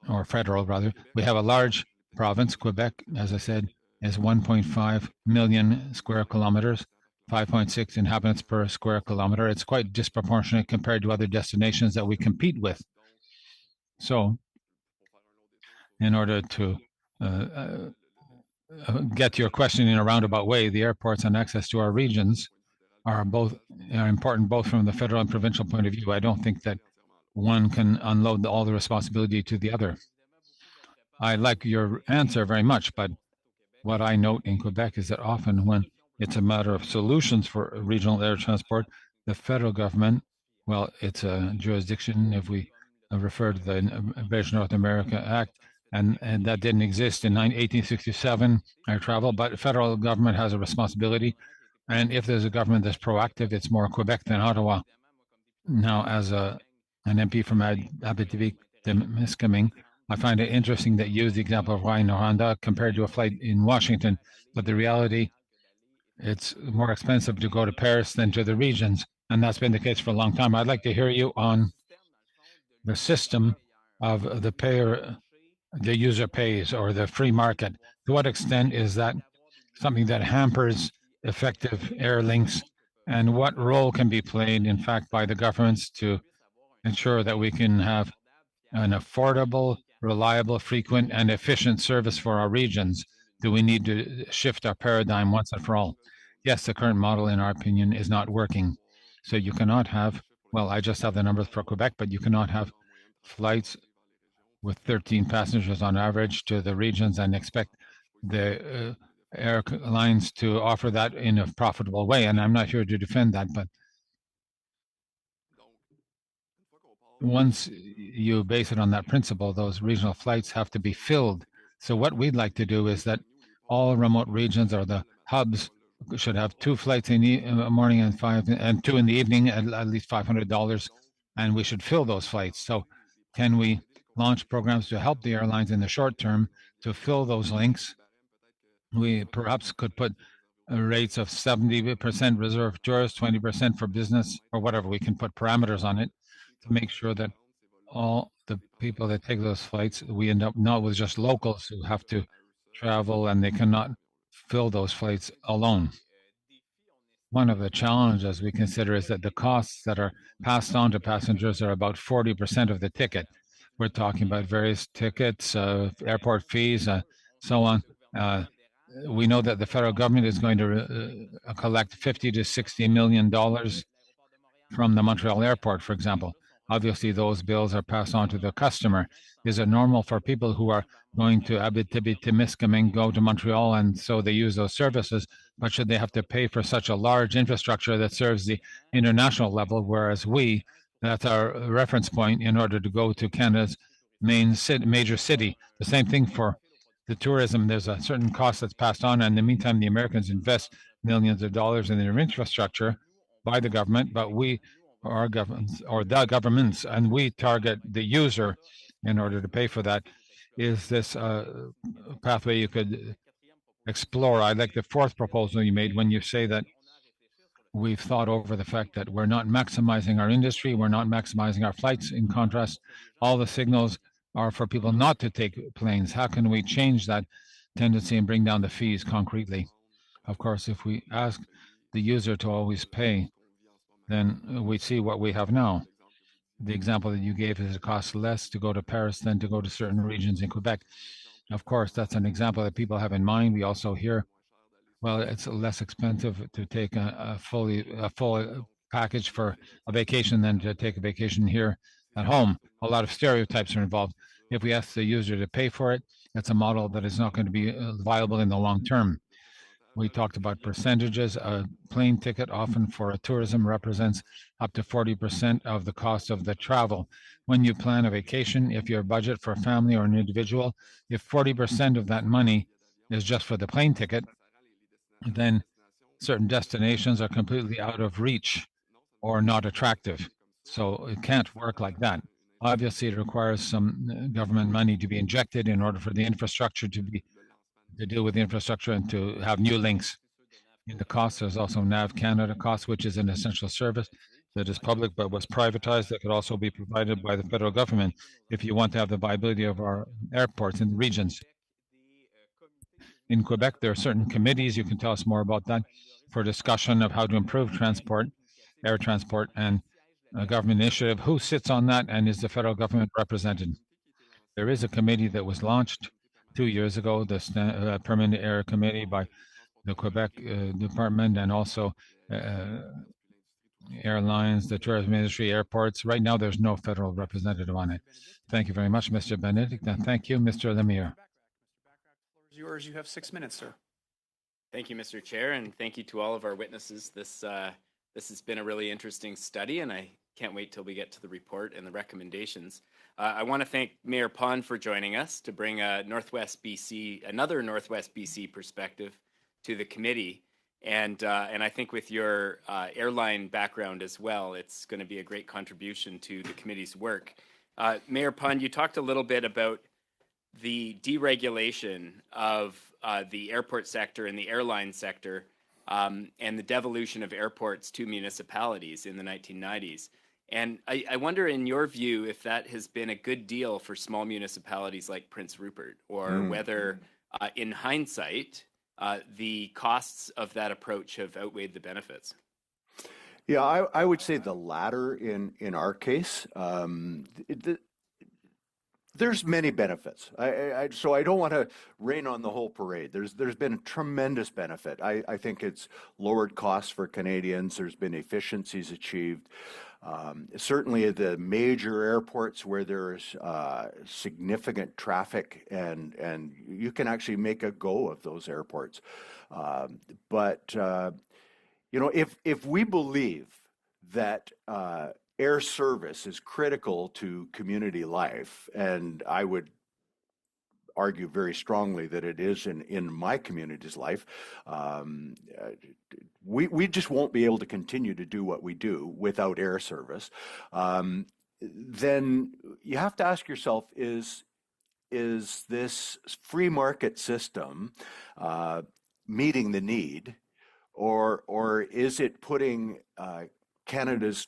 or federal rather. We have a large province. Quebec, as I said, is 1.5 million square kilometers, 5.6 inhabitants per square kilometer. It's quite disproportionate compared to other destinations that we compete with. So, in order to get your question in a roundabout way, the airports and access to our regions are important both from the federal and provincial point of view. I don't think that one can unload all the responsibility to the other. I like your answer very much, but what I note in Quebec is that often when it's a matter of solutions for regional air transport, the federal government, well, it's a jurisdiction if we refer to the British North America Act, and that didn't exist in 1867, air travel, but the federal government has a responsibility. And if there's a government that's proactive, it's more Quebec than Ottawa. Now, as an MP from Abitibi-Témiscamingue, I find it interesting that you use the example of Rouyn-Noranda compared to a flight in Washington, but the reality, it's more expensive to go to Paris than to the regions, and that's been the case for a long time. I'd like to hear you on the system of the user pays, or the free market. To what extent is that something that hampers effective air links, and what role can be played, in fact, by the governments to ensure that we can have an affordable, reliable, frequent, and efficient service for our regions? Do we need to shift our paradigm once and for all? Yes, the current model, in our opinion, is not working. So you cannot have, well, I just have the numbers for Quebec, but you cannot have flights with 13 passengers on average to the regions and expect the airlines to offer that in a profitable way. And I'm not here to defend that, but once you base it on that principle, those regional flights have to be filled. So what we'd like to do is that all remote regions, or the hubs, should have 2 flights in the morning and 5 and 2 in the evening at least $500, and we should fill those flights. So can we launch programs to help the airlines in the short term to fill those links? We perhaps could put rates of 70% reserved tourists, 20% for business, or whatever. We can put parameters on it to make sure that all the people that take those flights, we end up not with just locals who have to travel and they cannot fill those flights alone. One of the challenges we consider is that the costs that are passed on to passengers are about 40% of the ticket. We're talking about various tickets, airport fees, so on. We know that the federal government is going to collect $50 to $60 million from the Montreal airport, for example. Obviously, those bills are passed on to the customer. Is it normal for people who are going to Abitibi-Témiscamingue go to Montreal and so they use those services, but should they have to pay for such a large infrastructure that serves the international level, whereas that's our reference point in order to go to Canada's major city. The same thing for the tourism. There's a certain cost that's passed on, and in the meantime, the Americans invest millions of dollars in their infrastructure by the government, but we are governments, or the governments, and we target the user in order to pay for that. Is this a pathway you could explore? I like the 4th proposal you made when you say that we've thought over the fact that we're not maximizing our industry, we're not maximizing our flights. In contrast, all the signals are for people not to take planes. How can we change that tendency and bring down the fees concretely? Of course, if we ask the user to always pay, then we see what we have now. The example that you gave is it costs less to go to Paris than to go to certain regions in Quebec. Of course, that's an example that people have in mind. We also hear, well, it's less expensive to take a full package for a vacation than to take a vacation here at home. A lot of stereotypes are involved. If we ask the user to pay for it, that's a model that is not going to be viable in the long term. We talked about percentages. A plane ticket, often for a tourism, represents up to 40% of the cost of the travel. When you plan a vacation, if your budget for a family or an individual, if 40% of that money is just for the plane ticket, then certain destinations are completely out of reach or not attractive. So it can't work like that. Obviously, it requires some government money to be injected in order for the infrastructure to deal with the infrastructure and to have new links. In the cost, there's also NAV Canada cost, which is an essential service that is public but was privatized that could also be provided by the federal government if you want to have the viability of our airports in the regions. In Quebec, there are certain committees, you can tell us more about that, for discussion of how to improve transport, air transport, and a government initiative. Who sits on that, and is the federal government represented? There is a committee that was launched 2 years ago, the Permanent Air Committee by the Quebec Department, and also airlines, the tourism industry, airports. Right now, there's no federal representative on it. Thank you very much, Mr. Benedict. And thank you, Mr. Lemire. Mr. Floor is yours. You have 6 minutes, sir. Thank you, Mr. Chair, and thank you to all of our witnesses. This has been a really interesting study, and I can't wait till we get to the report and the recommendations. I want to thank Mayor Pond for joining us to bring another Northwest BC perspective to the committee. And I think with your airline background as well, it's going to be a great contribution to the committee's work. Mayor Pond, you talked a little bit about the deregulation of the airport sector and the airline sector and the devolution of airports to municipalities in the 1990s. And I wonder, in your view, if that has been a good deal for small municipalities like Prince Rupert, or whether, in hindsight, the costs of that approach have outweighed the benefits. Yeah, I would say the latter in our case. There's many benefits. So I don't want to rain on the whole parade. There's been a tremendous benefit. I think it's lowered costs for Canadians. There's been efficiencies achieved. Certainly at the major airports where there's significant traffic, and you can actually make a go of those airports. But if we believe that air service is critical to community life, and I would argue very strongly that it is in my community's life, we just won't be able to continue to do what we do without air service. Then you have to ask yourself, is this free market system meeting the need, or is it putting Canada's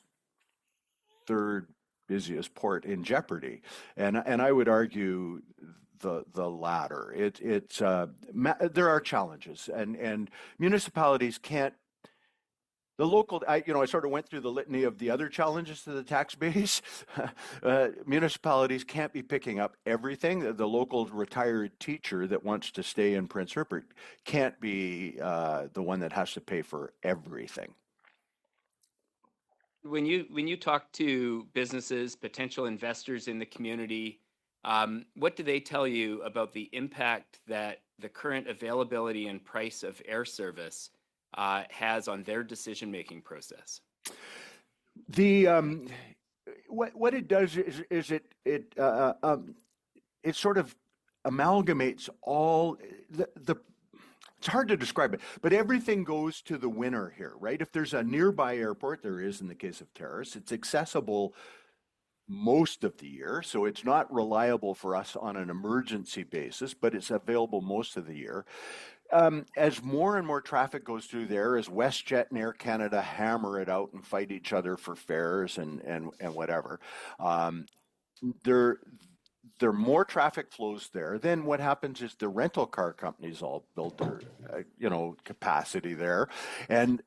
third busiest port in jeopardy? And I would argue the latter. There are challenges, and municipalities can't. I sort of went through the litany of the other challenges to the tax base. Municipalities can't be picking up everything. The local retired teacher that wants to stay in Prince Rupert can't be the one that has to pay for everything. When you talk to businesses, potential investors in the community, what do they tell you about the impact that the current availability and price of air service has on their decision-making process? What it does is it sort of amalgamates all the. It's hard to describe it, but everything goes to the winner here, right? If there's a nearby airport, there is in the case of Terrace, it's accessible most of the year, so it's not reliable for us on an emergency basis, but it's available most of the year. As more and more traffic goes through there, as WestJet and Air Canada hammer it out and fight each other for fares and whatever, there more traffic flows there. Then what happens is the rental car companies all build their capacity there, and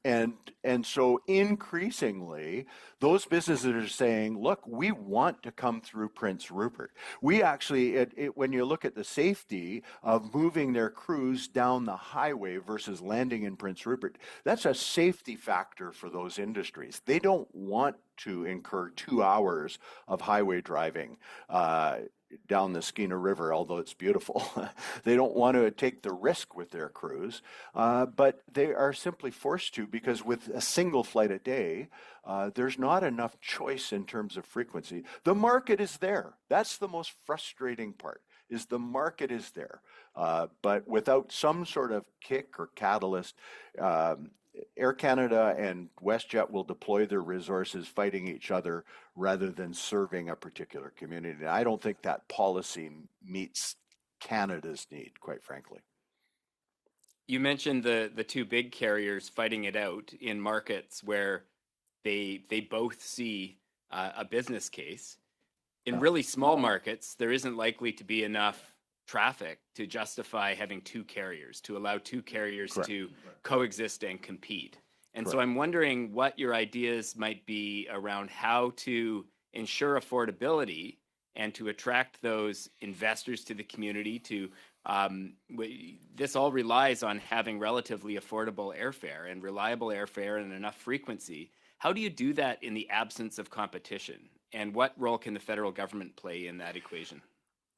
so increasingly those businesses are saying, look, we want to come through Prince Rupert. We actually, when you look at the safety of moving their crews down the highway versus landing in Prince Rupert, that's a safety factor for those industries. They don't want to incur 2 hours of highway driving down the Skeena River, although it's beautiful. They don't want to take the risk with their crews, but they are simply forced to because with a single flight a day, there's not enough choice in terms of frequency. The market is there. That's the most frustrating part, is the market is there. But without some sort of kick or catalyst, Air Canada and WestJet will deploy their resources fighting each other rather than serving a particular community. And I don't think that policy meets Canada's need, quite frankly. You mentioned the two big carriers fighting it out in markets where they both see a business case. In really small markets, there isn't likely to be enough traffic to justify having two carriers, to allow two carriers to coexist and compete. And so I'm wondering what your ideas might be around how to ensure affordability and to attract those investors to the community. This all relies on having relatively affordable airfare and reliable airfare and enough frequency. How do you do that in the absence of competition? And what role can the federal government play in that equation?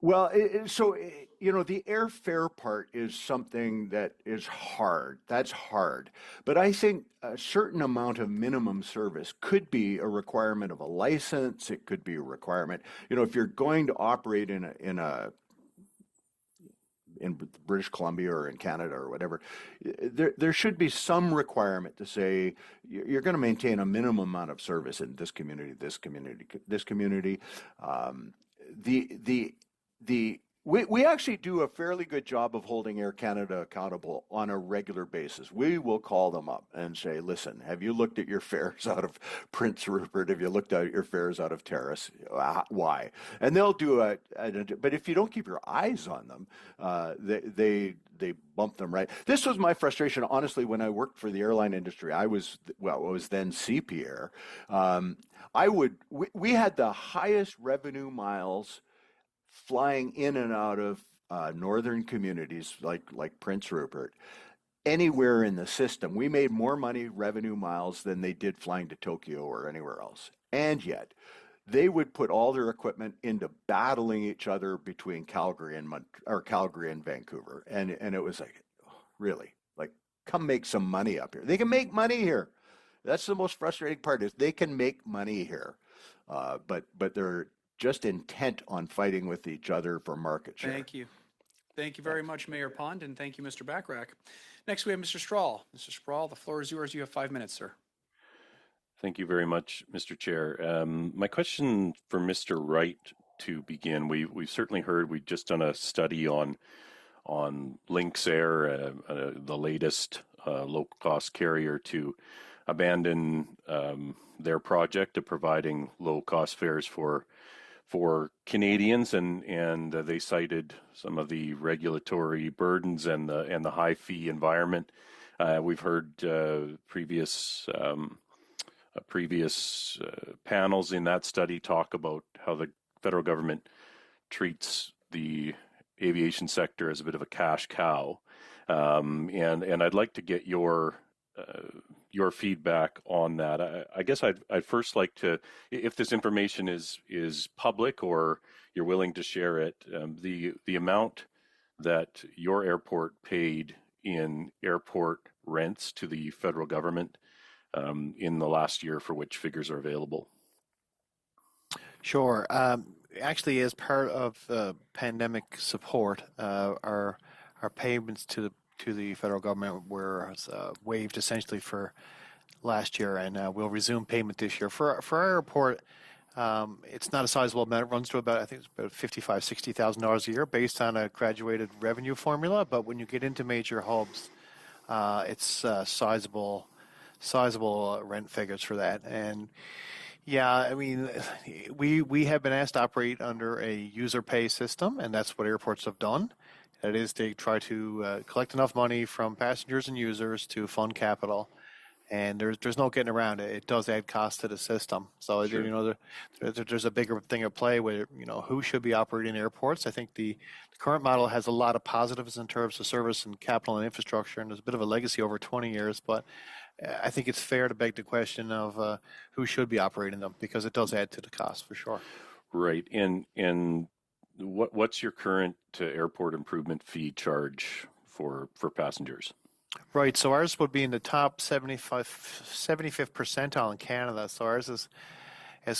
Well, the airfare part is something that is hard. That's hard. But I think a certain amount of minimum service could be a requirement of a license. It could be a requirement. If you're going to operate in British Columbia or in Canada or whatever, there should be some requirement to say you're going to maintain a minimum amount of service in this community, this community, this community. We actually do a fairly good job of holding Air Canada accountable on a regular basis. We will call them up and say, listen, have you looked at your fares out of Prince Rupert? Have you looked at your fares out of Terrace? Why? And they'll do but if you don't keep your eyes on them, they bump them right. This was my frustration, honestly, when I worked for the airline industry. I was then CP Air. We had the highest revenue miles flying in and out of northern communities like Prince Rupert, anywhere in the system. We made more money revenue miles than they did flying to Tokyo or anywhere else. And yet, they would put all their equipment into battling each other between Calgary and Vancouver. And it was like, really? Like, come make some money up here. They can make money here. That's the most frustrating part, is they can make money here. But they're just intent on fighting with each other for market share. Thank you. Thank you very much, Mayor Pond, and thank you, Mr. Bachrach. Next, we have Mr. Strahl. Mr. Strahl, the floor is yours. You have 5 minutes, sir. Thank you very much, Mr. Chair. My question for Mr. Wright to begin. We've certainly heard, we've just done a study on Lynx Air, the latest low-cost carrier to abandon their project of providing low-cost fares for Canadians, and they cited some of the regulatory burdens and the high fee environment. We've heard previous panels in that study talk about how the federal government treats the aviation sector as a bit of a cash cow, and I'd like to get your feedback on that. I guess I'd first like to, if this information is public or you're willing to share it, the amount that your airport paid in airport rents to the federal government in the last year, for which figures are available. Sure. Actually, as part of pandemic support, our payments to the federal government were waived essentially for last year, and we'll resume payment this year. For our airport, it's not a sizable amount. It runs to about, I think it's about $55,000, $60,000 a year based on a graduated revenue formula. But when you get into major hubs, it's sizable rent figures for that. And yeah, I mean, we have been asked to operate under a user pay system, and that's what airports have done. That is, they try to collect enough money from passengers and users to fund capital, and there's no getting around it. It does add cost to the system. So sure. There's a bigger thing at play with who should be operating airports. I think the current model has a lot of positives in terms of service and capital and infrastructure, and there's a bit of a legacy over 20 years. But I think it's fair to beg the question of who should be operating them, because it does add to the cost for sure. Right, and what's your current airport improvement fee charge for passengers? Right. So ours would be in the top 75th percentile in Canada. So ours is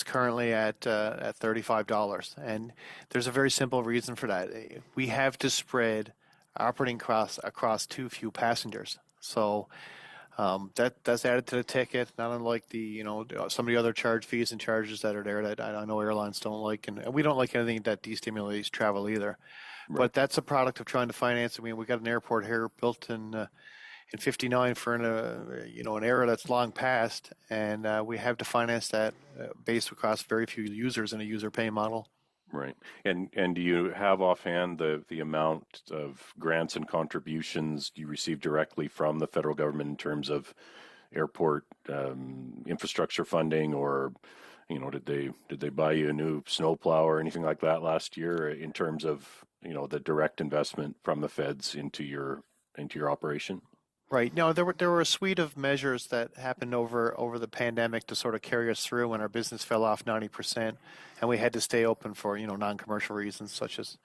currently at $35, and there's a very simple reason for that. We have to spread operating costs across too few passengers. So that's added to the ticket, not unlike some of the other charge fees and charges that are there that I know airlines don't like, and we don't like anything that destimulates travel either. Right. But that's a product of trying to finance. I mean, we got an airport here built in '59 for an era that's long past, and we have to finance that based across very few users in a user pay model. Right. And do you have offhand the amount of grants and contributions you receive directly from the federal government in terms of airport infrastructure funding, or did they buy you a new snowplow or anything like that last year in terms of the direct investment from the feds into your operation? Right. No, there were a suite of measures that happened over the pandemic to sort of carry us through when our business fell off 90%, and we had to stay open for non-commercial reasons such as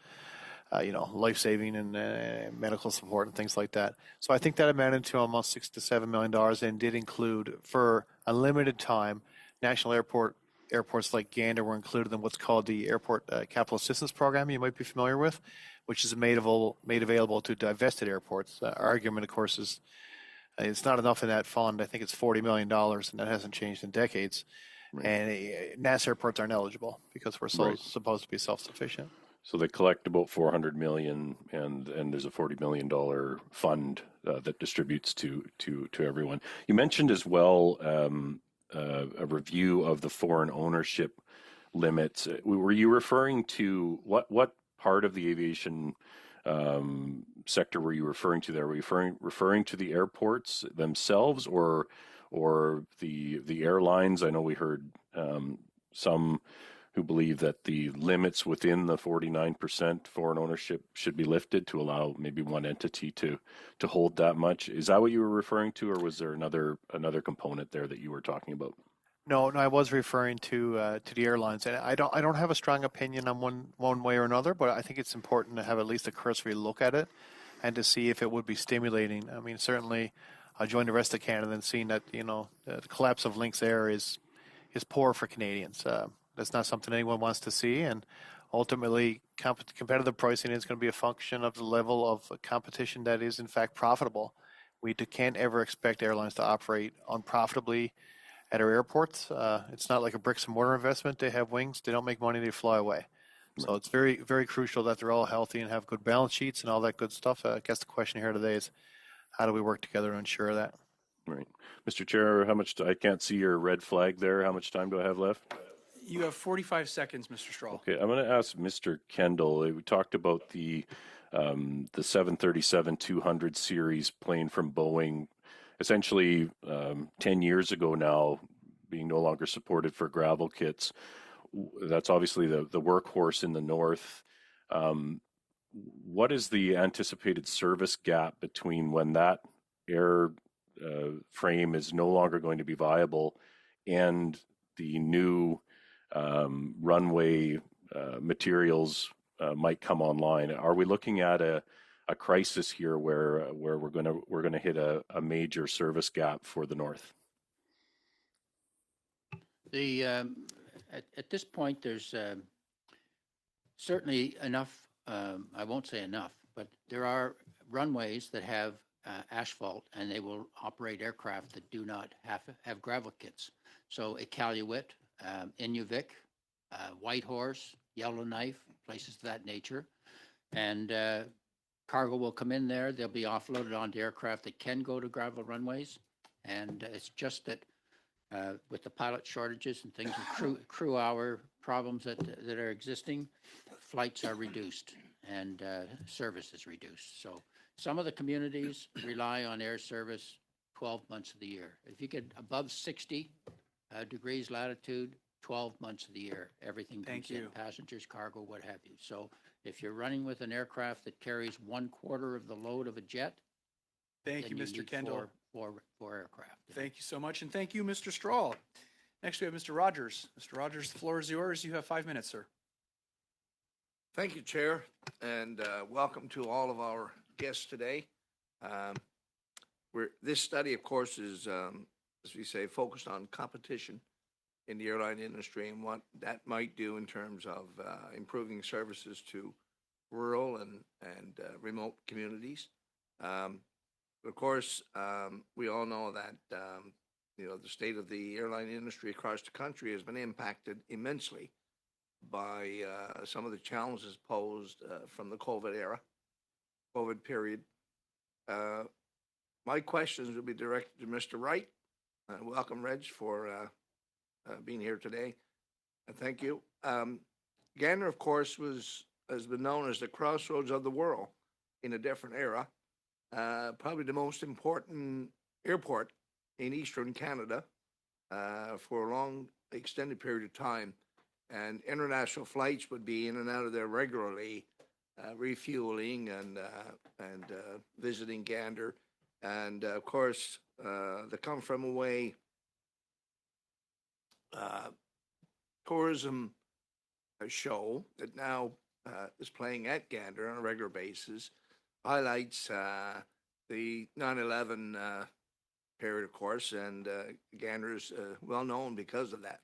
life-saving and medical support and things like that. So I think that amounted to almost $6 to $7 million, and did include, for a limited time, national airports like Gander were included in what's called the Airport Capital Assistance Program. You might be familiar with, which is made available to divested airports. Our argument, of course, is it's not enough in that fund. I think it's $40 million, and that hasn't changed in decades. Right. And NASA airports aren't eligible because we're supposed to be self-sufficient. So they collect about $400 million, and there's a $40 million fund that distributes to everyone. You mentioned as well a review of the foreign ownership limits. Were you referring to what part of the aviation sector were you referring to there? Were you referring to the airports themselves, or the airlines? I know we heard some who believe that the limits within the 49% foreign ownership should be lifted to allow maybe one entity to hold that much. Is that what you were referring to, or was there another component there that you were talking about? No, I was referring to the airlines, and I don't have a strong opinion on one way or another, but I think it's important to have at least a cursory look at it and to see if it would be stimulating. I mean, certainly, I joined the rest of Canada and seeing that the collapse of Lynx Air is poor for Canadians. That's not something anyone wants to see, and ultimately, competitive pricing is going to be a function of the level of competition that is in fact profitable. We can't ever expect airlines to operate unprofitably at our airports. It's not like a bricks and mortar investment. They have wings. They don't make money. They fly away. So it's very, very crucial that they're all healthy and have good balance sheets and all that good stuff. I guess the question here today is, how do we work together to ensure that? Right. Mr. Chair, I can't see your red flag there. How much time do I have left? You have 45 seconds, Mr. Strahl. Okay, I'm going to ask Mr. Kendall. We talked about the 737-200 series plane from Boeing, essentially 10 years ago now, being no longer supported for gravel kits. That's obviously the workhorse in the north. What is the anticipated service gap between when that air frame is no longer going to be viable and the new runway materials might come online? Are we looking at a crisis here where we're going to hit a major service gap for the north? At this point, there's certainly enough. I won't say enough, but there are runways that have asphalt, and they will operate aircraft that do not have gravel kits. So Iqaluit, Inuvik, Whitehorse, Yellowknife, places of that nature. And cargo will come in there. They'll be offloaded onto aircraft that can go to gravel runways. And it's just that with the pilot shortages and things, and crew hour problems that are existing, flights are reduced and service is reduced. So some of the communities rely on air service 12 months of the year. If you get above 60 degrees latitude, 12 months of the year, everything comes in, passengers, cargo, what have you. So if you're running with an aircraft that carries 1/4 of the load of a jet, thank you, Mr. Kendall. Four aircraft. Thank you so much, and thank you, Mr. Strahl. Next, we have Mr. Rogers. Mr. Rogers, the floor is yours. You have 5 minutes, sir. Thank you, Chair, and welcome to all of our guests today. This study, of course, is, as we say, focused on competition in the airline industry and what that might do in terms of improving services to rural and remote communities. Of course, we all know that the state of the airline industry across the country has been impacted immensely by some of the challenges posed from the COVID period. My questions will be directed to Mr. Wright. Welcome, Reg, for being here today. Thank you. Gander, of course, has been known as the crossroads of the world in a different era. Probably the most important airport in Eastern Canada for a long, extended period of time. And international flights would be in and out of there regularly, refueling and visiting Gander. And of course, the Come From Away tourism show that now is playing at Gander on a regular basis highlights the 9/11 period, of course, and Gander is well known because of that.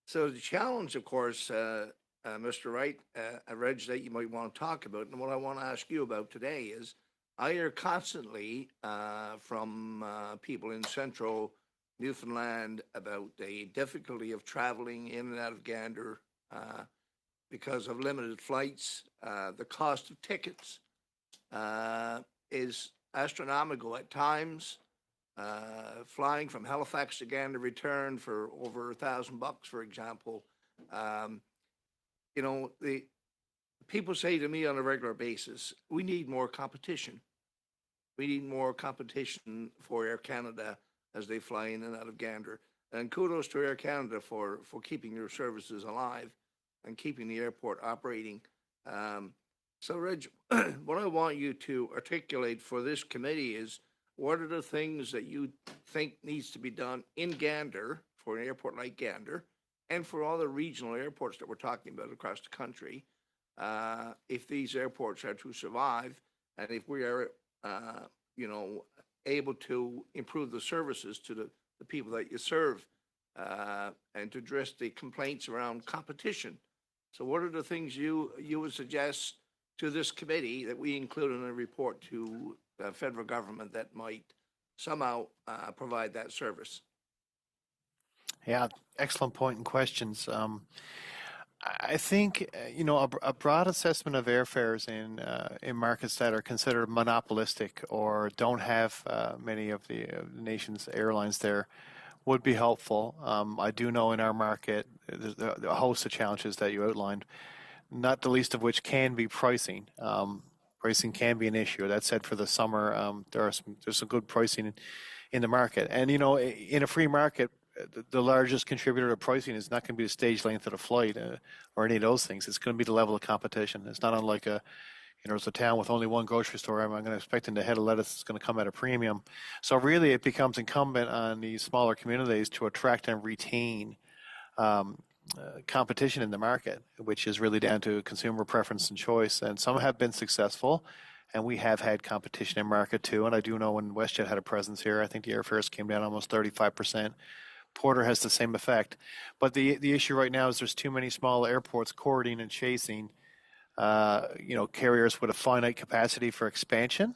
So the challenge, of course, Mr. Wright, Reg, that you might want to talk about, and what I want to ask you about today is, I hear constantly from people in central Newfoundland about the difficulty of traveling in and out of Gander because of limited flights. The cost of tickets is astronomical at times. Flying from Halifax to Gander return for over $1,000, for example. The people say to me on a regular basis, we need more competition. We need more competition for Air Canada as they fly in and out of Gander. And kudos to Air Canada for keeping their services alive and keeping the airport operating. So, Reg, what I want you to articulate for this committee is, what are the things that you think needs to be done in Gander for an airport like Gander and for all the regional airports that we're talking about across the country, if these airports are to survive and if we are, able to improve the services to the people that you serve and to address the complaints around competition. So what are the things you would suggest to this committee that we include in a report to the federal government that might somehow provide that service? Yeah, excellent point and questions. I think a broad assessment of airfares in markets that are considered monopolistic or don't have many of the nation's airlines there would be helpful. I do know in our market there's a host of challenges that you outlined, not the least of which can be pricing. Pricing can be an issue. That said, for the summer, there's some good pricing in the market. And in a free market, the largest contributor to pricing is not going to be the stage length of the flight or any of those things. It's going to be the level of competition. It's not unlike it's a town with only one grocery store. I'm going to expect the head of lettuce is going to come at a premium. So really, it becomes incumbent on these smaller communities to attract and retain competition in the market, which is really down to consumer preference and choice. And some have been successful, and we have had competition in market too. And I do know when WestJet had a presence here, I think the airfares came down almost 35%. Porter has the same effect. But the issue right now is there's too many small airports courting and chasing carriers with a finite capacity for expansion.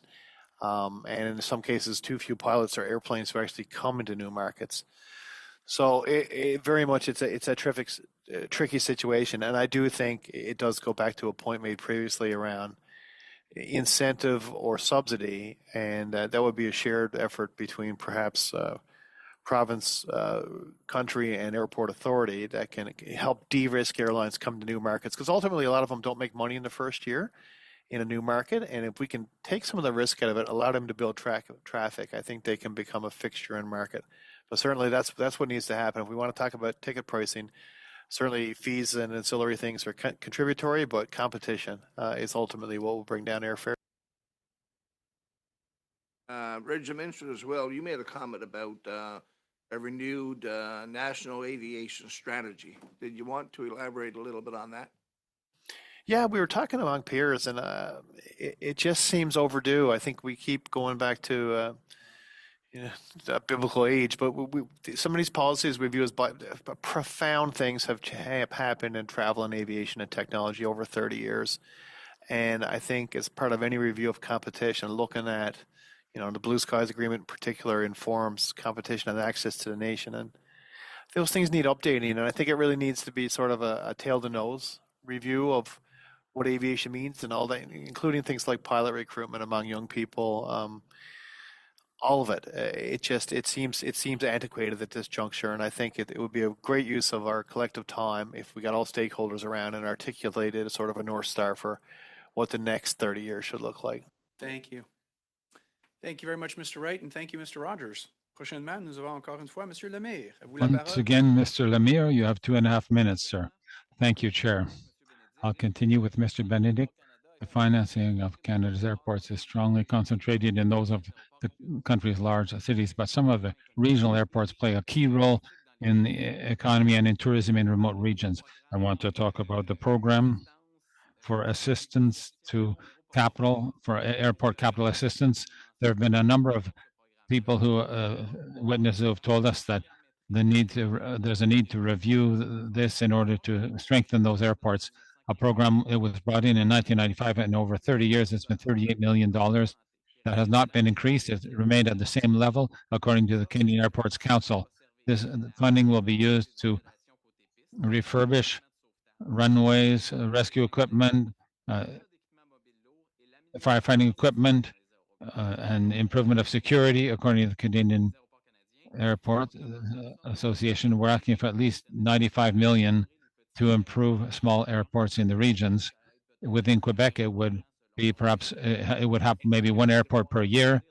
And in some cases, too few pilots or airplanes who actually come into new markets. So it very much it's a tricky situation, and I do think it does go back to a point made previously around incentive or subsidy, and that would be a shared effort between perhaps province, country, and airport authority that can help de-risk airlines come to new markets, because ultimately a lot of them don't make money in the first year in a new market, and if we can take some of the risk out of it, allow them to build traffic, I think they can become a fixture in market. But certainly that's what needs to happen. If we want to talk about ticket pricing, certainly fees and ancillary things are contributory, but competition is ultimately what will bring down airfare. Reg, I'm interested as well. You made a comment about a renewed national aviation strategy. Did you want to elaborate a little bit on that? Yeah, we were talking among peers, and it just seems overdue. I think we keep going back to you know, that biblical age, but some of these policies we view as profound things have happened in travel and aviation and technology over 30 years. And I think as part of any review of competition, looking at, the Blue Skies Agreement in particular informs competition and access to the nation. And those things need updating. And I think it really needs to be sort of a tail to nose review of what aviation means and all that, including things like pilot recruitment among young people. All of it. It seems antiquated at this juncture, and I think it would be a great use of our collective time if we got all stakeholders around and articulated a sort of a North Star for what the next 30 years should look like. Thank you. Thank you very much, Mr. Wright, and thank you, Mr. Rogers. Prochainement, nous avons encore une fois Monsieur Lemire. À vous la Once parole. again, Mr. Lemire, you have 2.5 minutes, sir. Thank you, Chair. I'll continue with Mr. Benedict. The financing of Canada's airports is strongly concentrated in those of the country's large cities, but some of the regional airports play a key role in the economy and in tourism in remote regions. I want to talk about the program for assistance to capital, for airport capital assistance. There have been a number of people who witnesses who have told us that there's a need to review this in order to strengthen those airports. A program, it was brought in 1995, and over 30 years, it's been $38 million. That has not been increased. It remained at the same level, according to the Canadian Airports Council. This funding will be used to refurbish runways, rescue equipment, firefighting equipment, and improvement of security, according to the Canadian Airport Association. We're asking for at least 95 million to improve small airports in the regions. Within Quebec, it would be perhaps it would have maybe one airport per year,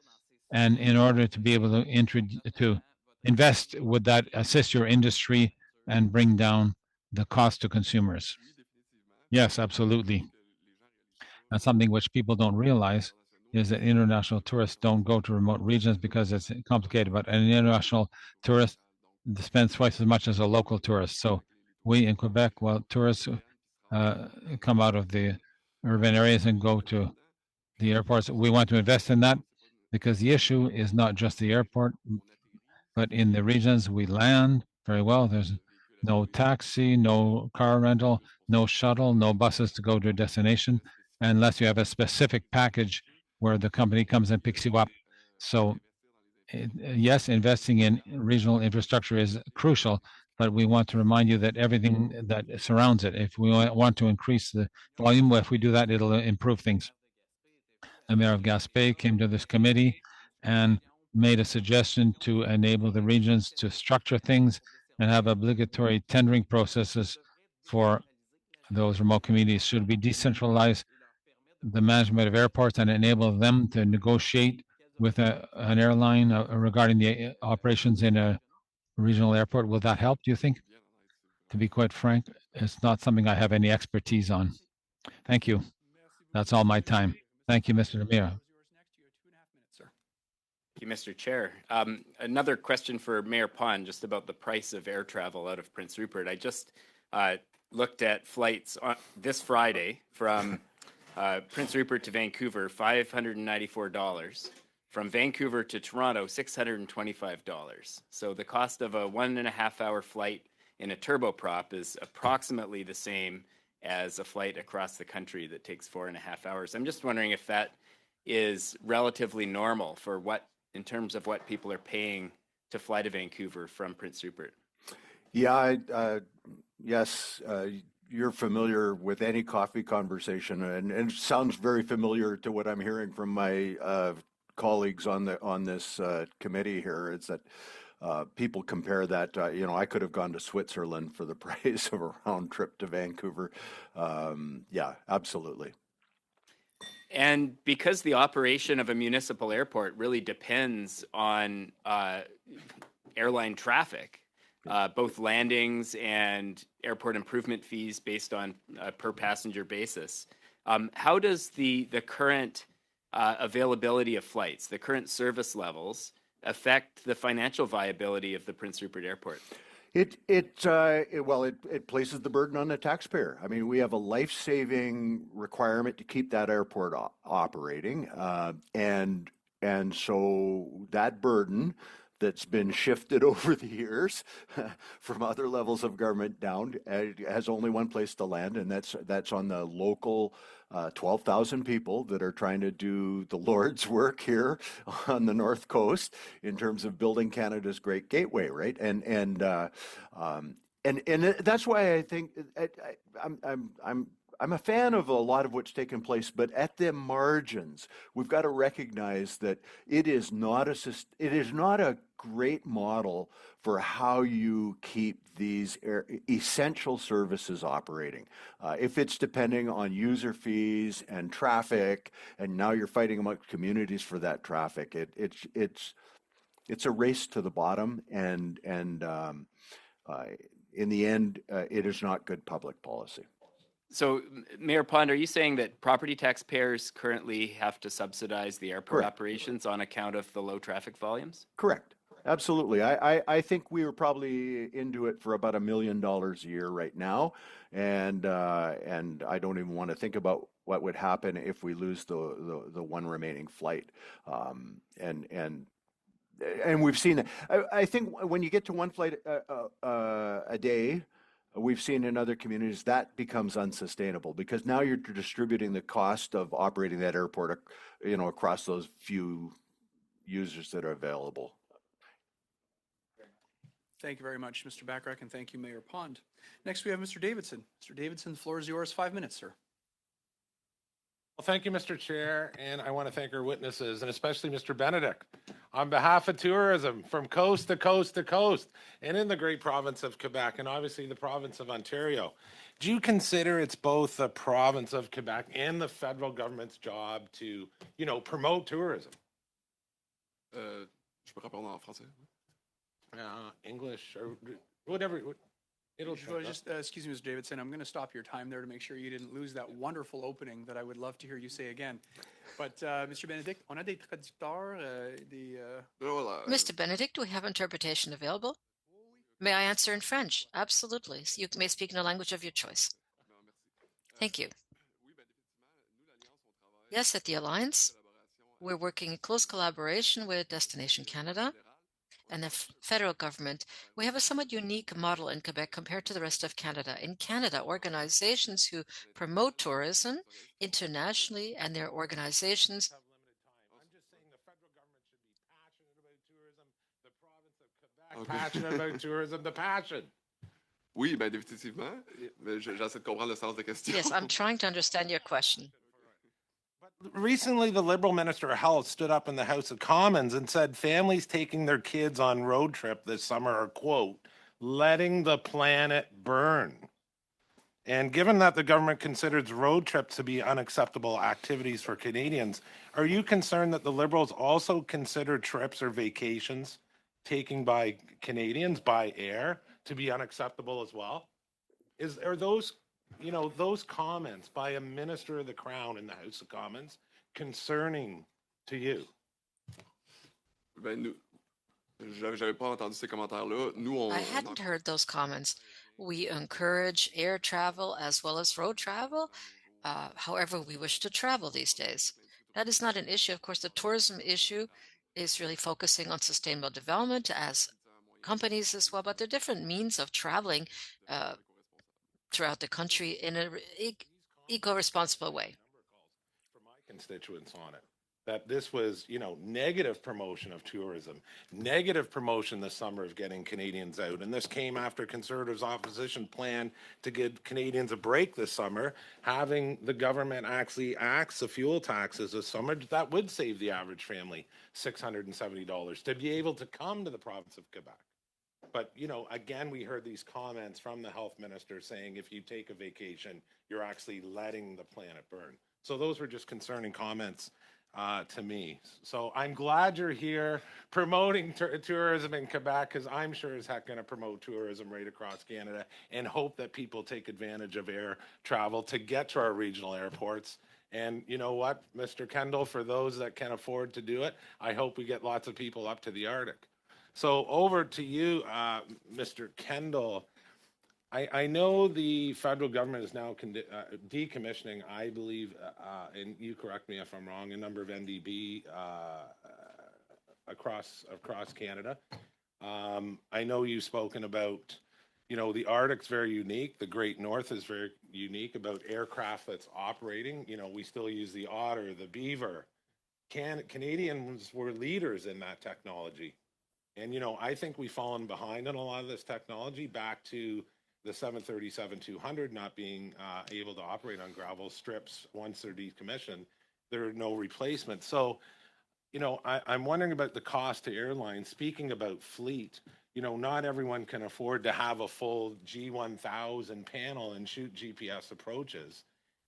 and in order to be able to invest, would that assist your industry and bring down the cost to consumers? Yes, absolutely. And something which people don't realize is that international tourists don't go to remote regions because it's complicated, but an international tourist spends twice as much as a local tourist. So we in Quebec, well, tourists come out of the urban areas and go to the airports. We want to invest in that because the issue is not just the airport, but in the regions we land very well. There's no taxi, no car rental, no shuttle, no buses to go to a destination, unless you have a specific package where the company comes and picks you up. So yes, investing in regional infrastructure is crucial, but we want to remind you that everything that surrounds it, if we want to increase the volume, if we do that, it'll improve things. The mayor of Gaspé came to this committee and made a suggestion to enable the regions to structure things and have obligatory tendering processes for those remote communities. Should we decentralize the management of airports and enable them to negotiate with an airline regarding the operations in a regional airport? Will that help, do you think? To be quite frank, it's not something I have any expertise on. Thank you. That's all my time. Thank you, Mr. Lemire. Thank you, Mr. Chair. Another question for Mayor Pond, just about the price of air travel out of Prince Rupert. I just looked at flights this Friday from Prince Rupert to Vancouver, $594. From Vancouver to Toronto, $625. So the cost of a 1.5 hour flight in a turboprop is approximately the same as a flight across the country that takes 4.5 hours. I'm just wondering if that is relatively normal for in terms of what people are paying to fly to Vancouver from Prince Rupert. Yeah, yes, you're familiar with any coffee conversation, and it sounds very familiar to what I'm hearing from my colleagues on this committee here. Is that people compare that, I could have gone to Switzerland for the price of a round trip to Vancouver. Yeah, absolutely. And because the operation of a municipal airport really depends on airline traffic, both landings and airport improvement fees based on a per passenger basis, how does the current availability of flights, the current service levels, affect the financial viability of the Prince Rupert Airport? It places the burden on the taxpayer. I mean, we have a life-saving requirement to keep that airport operating, and so that burden that's been shifted over the years from other levels of government down has only one place to land, and that's on the local 12,000 people that are trying to do the Lord's work here on the North Coast in terms of building Canada's Great Gateway, right? And that's why I think I'm a fan of a lot of what's taken place, but at the margins, we've got to recognize that it is not a great model for how you keep these essential services operating. If it's depending on user fees and traffic, and now you're fighting amongst communities for that traffic, it's a race to the bottom, and in the end, it is not good public policy. So, Mayor Pond, are you saying that property taxpayers currently have to subsidize the airport Correct. operations on account of the low traffic volumes? Correct. Absolutely. I think we were probably into it for about $1 million a year right now, and I don't even want to think about what would happen if we lose the one remaining flight. And we've seen that. I think when you get to one flight a day, we've seen in other communities that becomes unsustainable because now you're distributing the cost of operating that airport, across those few users that are available. Thank you very much, Mr. Bachrach, and thank you, Mayor Pond. Next, we have Mr. Davidson. Mr. Davidson, the floor is yours. 5 minutes, sir. Well, thank you, Mr. Chair, and I want to thank our witnesses, and especially Mr. Benedict. On behalf of tourism from coast to coast to coast, and in the great province of Quebec, and obviously the province of Ontario, do you consider it's both the province of Quebec and the federal government's job to, promote tourism? Je peux répondre en français. English, or whatever. It'll just, excuse me, Mr. Davidson, I'm going to stop your time there to make sure you didn't lose that wonderful opening that I would love to hear you say again. But, Mr. Benedict, on a des traducteurs, Mr. Benedict, do we have interpretation available? May I answer in French? Absolutely. So you may speak in a language of your choice. Thank you. Yes, at the Alliance, we're working in close collaboration with Destination Canada and the federal government. We have a somewhat unique model in Quebec compared to the rest of Canada. In Canada, organizations who promote tourism internationally and their organizations I'm just saying the federal government should be passionate about tourism, the province of Quebec passionate about tourism, the passion. Oui, ben définitivement, mais j'essaie de comprendre le sens de la question. Yes, I'm trying to understand your question. Recently, the Liberal Minister of Health stood up in the House of Commons and said families taking their kids on road trip this summer are, quote, letting the planet burn. And given that the government considers road trips to be unacceptable activities for Canadians, are you concerned that the Liberals also consider trips or vacations taken by Canadians by air to be unacceptable as well? Are those comments by a minister of the Crown in the House of Commons concerning to you? Ben, j'avais pas entendu ces commentaires-là. Nous, I hadn't heard those comments. We encourage air travel as well as road travel, however we wish to travel these days. That is not an issue. Of course, the tourism issue is really focusing on sustainable development as companies as well, but there are different means of traveling throughout the country in an eco-responsible way. From my constituents on it, that this was, negative promotion of tourism, negative promotion this summer of getting Canadians out. And this came after Conservatives' opposition plan to give Canadians a break this summer, having the government actually axe the fuel taxes this summer. That would save the average family $670 to be able to come to the province of Quebec. But, again, we heard these comments from the health minister saying if you take a vacation, you're actually letting the planet burn. So those were just concerning comments to me. So I'm glad you're here promoting tourism in Quebec, because I'm sure as heck going to promote tourism right across Canada and hope that people take advantage of air travel to get to our regional airports. And you know what, Mr. Kendall, for those that can afford to do it, I hope we get lots of people up to the Arctic. So over to you, Mr. Kendall. I know the federal government is now decommissioning, I believe, and you correct me if I'm wrong, a number of NDB across Canada. I know you've spoken about, the Arctic's very unique. The Great North is very unique about aircraft that's operating. We still use the Otter, the Beaver. Canadians were leaders in that technology. And, I think we've fallen behind on a lot of this technology, back to the 737-200 not being able to operate on gravel strips once they're decommissioned. There are no replacements. So, I'm wondering about the cost to airlines. Speaking about fleet, not everyone can afford to have a full G1000 panel and shoot GPS approaches.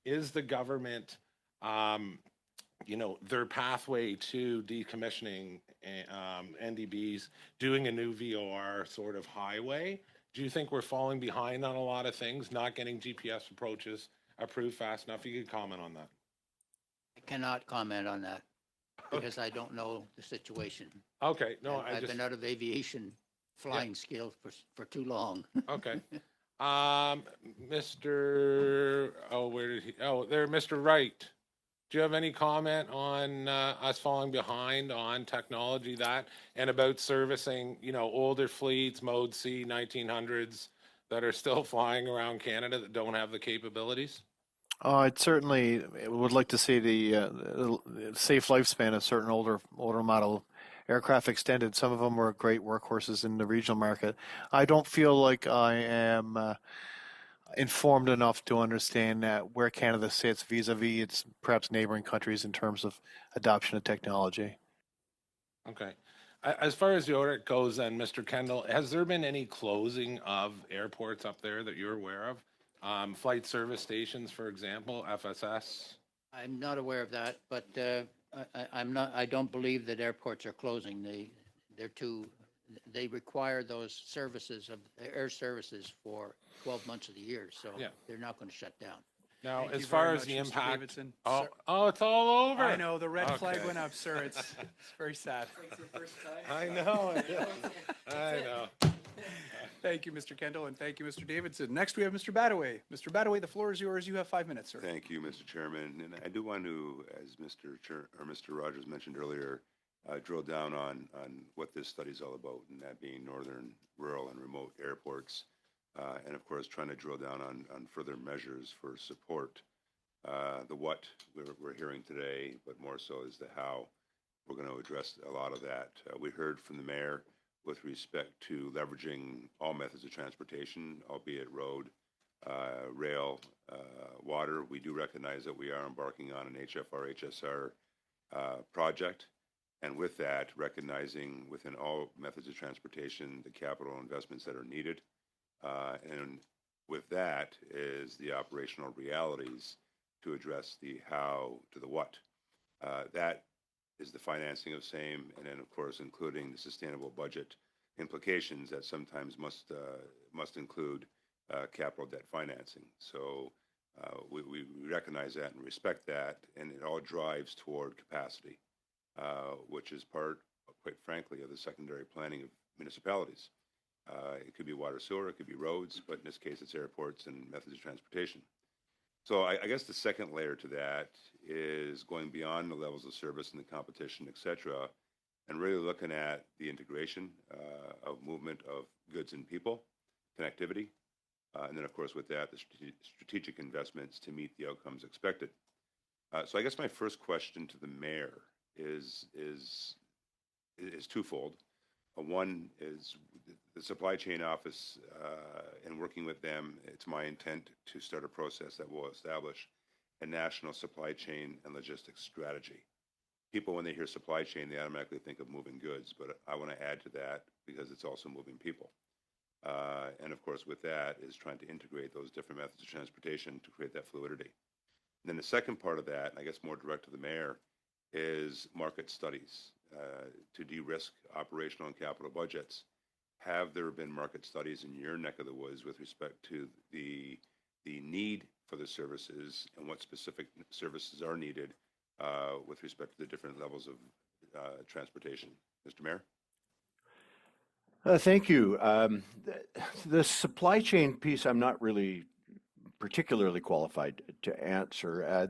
Is the government, their pathway to decommissioning NDBs, doing a new VOR sort of highway? Do you think we're falling behind on a lot of things, not getting GPS approaches approved fast enough? You could comment on that. I cannot comment on that because I don't know the situation. Okay, no, I've been out of aviation flying skills for too long. Okay. Mr. Oh, where did he? Oh, there, Mr. Wright. Do you have any comment on us falling behind on technology and about servicing, older fleets, Mode C 1900s that are still flying around Canada that don't have the capabilities? I'd certainly would like to see the safe lifespan of certain older model aircraft extended. Some of them were great workhorses in the regional market. I don't feel like I am informed enough to understand where Canada sits vis-a-vis its perhaps neighboring countries in terms of adoption of technology. Okay. As far as the audit goes then, Mr. Kendall, has there been any closing of airports up there that you're aware of? Flight service stations, for example, FSS? I'm not aware of that, but I don't believe that airports are closing. They require those services of air services for 12 months of the year, so they're not going to shut down. Now, Thank as you far very as much, the Mr. impact, Davidson. oh, it's all over. I know, the red flag went up, sir. It's very sad. I know. I know. Thank you, Mr. Kendall, and thank you, Mr. Davidson. Next, we have Mr. Badaway. Mr. Badaway, the floor is yours. You have 5 minutes, sir. Thank you, Mr. Chairman. And I do want to, as Mr. Rogers mentioned earlier, drill down on what this study is all about, and that being northern, rural, and remote airports, and of course, trying to drill down on further measures for support. The what we're hearing today, but more so is the how. We're going to address a lot of that. We heard from the mayor with respect to leveraging all methods of transportation, albeit road, rail, water. We do recognize that we are embarking on an HFR, HSR project. And with that, recognizing within all methods of transportation, the capital investments that are needed. And with that is the operational realities to address the how to the what. That is the financing of same, and then of course including the sustainable budget implications that sometimes must include capital debt financing. So we recognize that and respect that, and it all drives toward capacity, which is part, quite frankly, of the secondary planning of municipalities. It could be water, sewer, it could be roads, but in this case it's airports and methods of transportation. So I guess the second layer to that is going beyond the levels of service and the competition, et cetera, and really looking at the integration of movement of goods and people, connectivity, and then of course with that, the strategic investments to meet the outcomes expected. So I guess my first question to the mayor is twofold. One is the supply chain office, and working with them, it's my intent to start a process that will establish a national supply chain and logistics strategy. People, when they hear supply chain, they automatically think of moving goods, but I want to add to that because it's also moving people. And of course, with that is trying to integrate those different methods of transportation to create that fluidity. And then the second part of that, and I guess more direct to the mayor, is market studies to de-risk operational and capital budgets. Have there been market studies in your neck of the woods with respect to the need for the services and what specific services are needed with respect to the different levels of transportation? Mr. Mayor? Thank you. The supply chain piece, I'm not really particularly qualified to answer.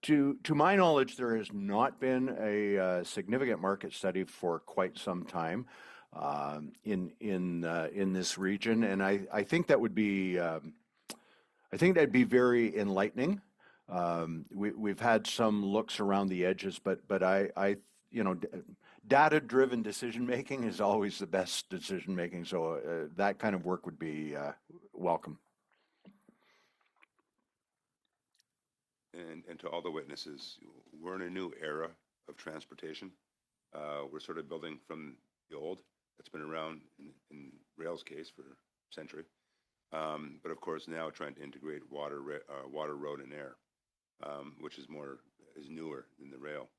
To my knowledge, there has not been a significant market study for quite some time in this region, and I think that would be I think that'd be very enlightening. We've had some looks around the edges, but you know, data-driven decision making is always the best decision making. So that kind of work would be welcome. And to all the witnesses, we're in a new era of transportation. We're sort of building from the old that's been around in rail's case for a century. But of course now trying to integrate water, road, and air, which is newer than the rail.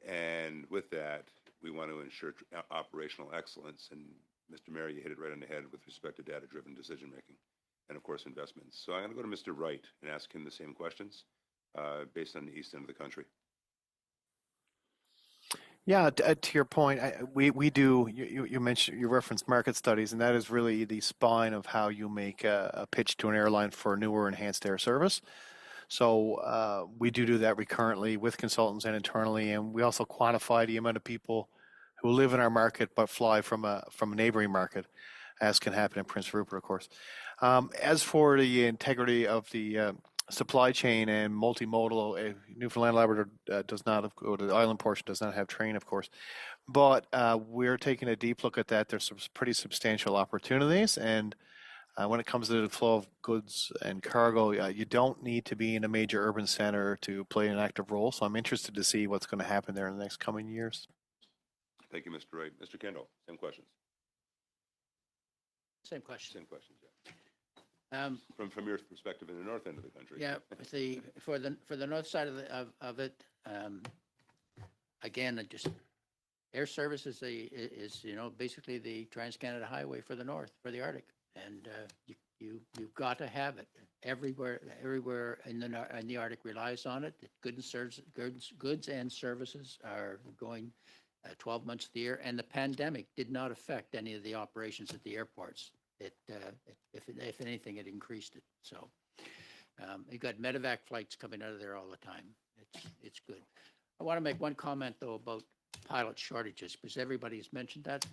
And with that, we want to ensure operational excellence. And Mr. Mayor, you hit it right on the head with respect to data-driven decision making, and of course investments. So I'm going to go to Mr. Wright and ask him the same questions based on the east end of the country. Yeah, to your point, we do. You mentioned, you referenced market studies, and that is really the spine of how you make a pitch to an airline for newer enhanced air service. So we do that recurrently with consultants and internally, and we also quantify the amount of people who live in our market but fly from a neighboring market, as can happen in Prince Rupert, of course. As for the integrity of the supply chain and multimodal, Newfoundland Labrador does not, or the island portion does not have TRAN, of course, but we're taking a deep look at that. There's some pretty substantial opportunities, and when it comes to the flow of goods and cargo, you don't need to be in a major urban center to play an active role. So I'm interested to see what's going to happen there in the next coming years. Thank you, Mr. Wright. Mr. Kendall, same questions. Same question. Same questions, yeah. From your perspective in the north end of the country. Yeah, for the north side of it, again, air service is basically the Trans-Canada Highway for the north, for the Arctic, and you've got to have it everywhere in the Arctic relies on it. Goods and services are going 12 months of the year, and the pandemic did not affect any of the operations at the airports. If anything, it increased it. So you've got medevac flights coming out of there all the time. It's good. I want to make one comment though about pilot shortages, because everybody's mentioned that.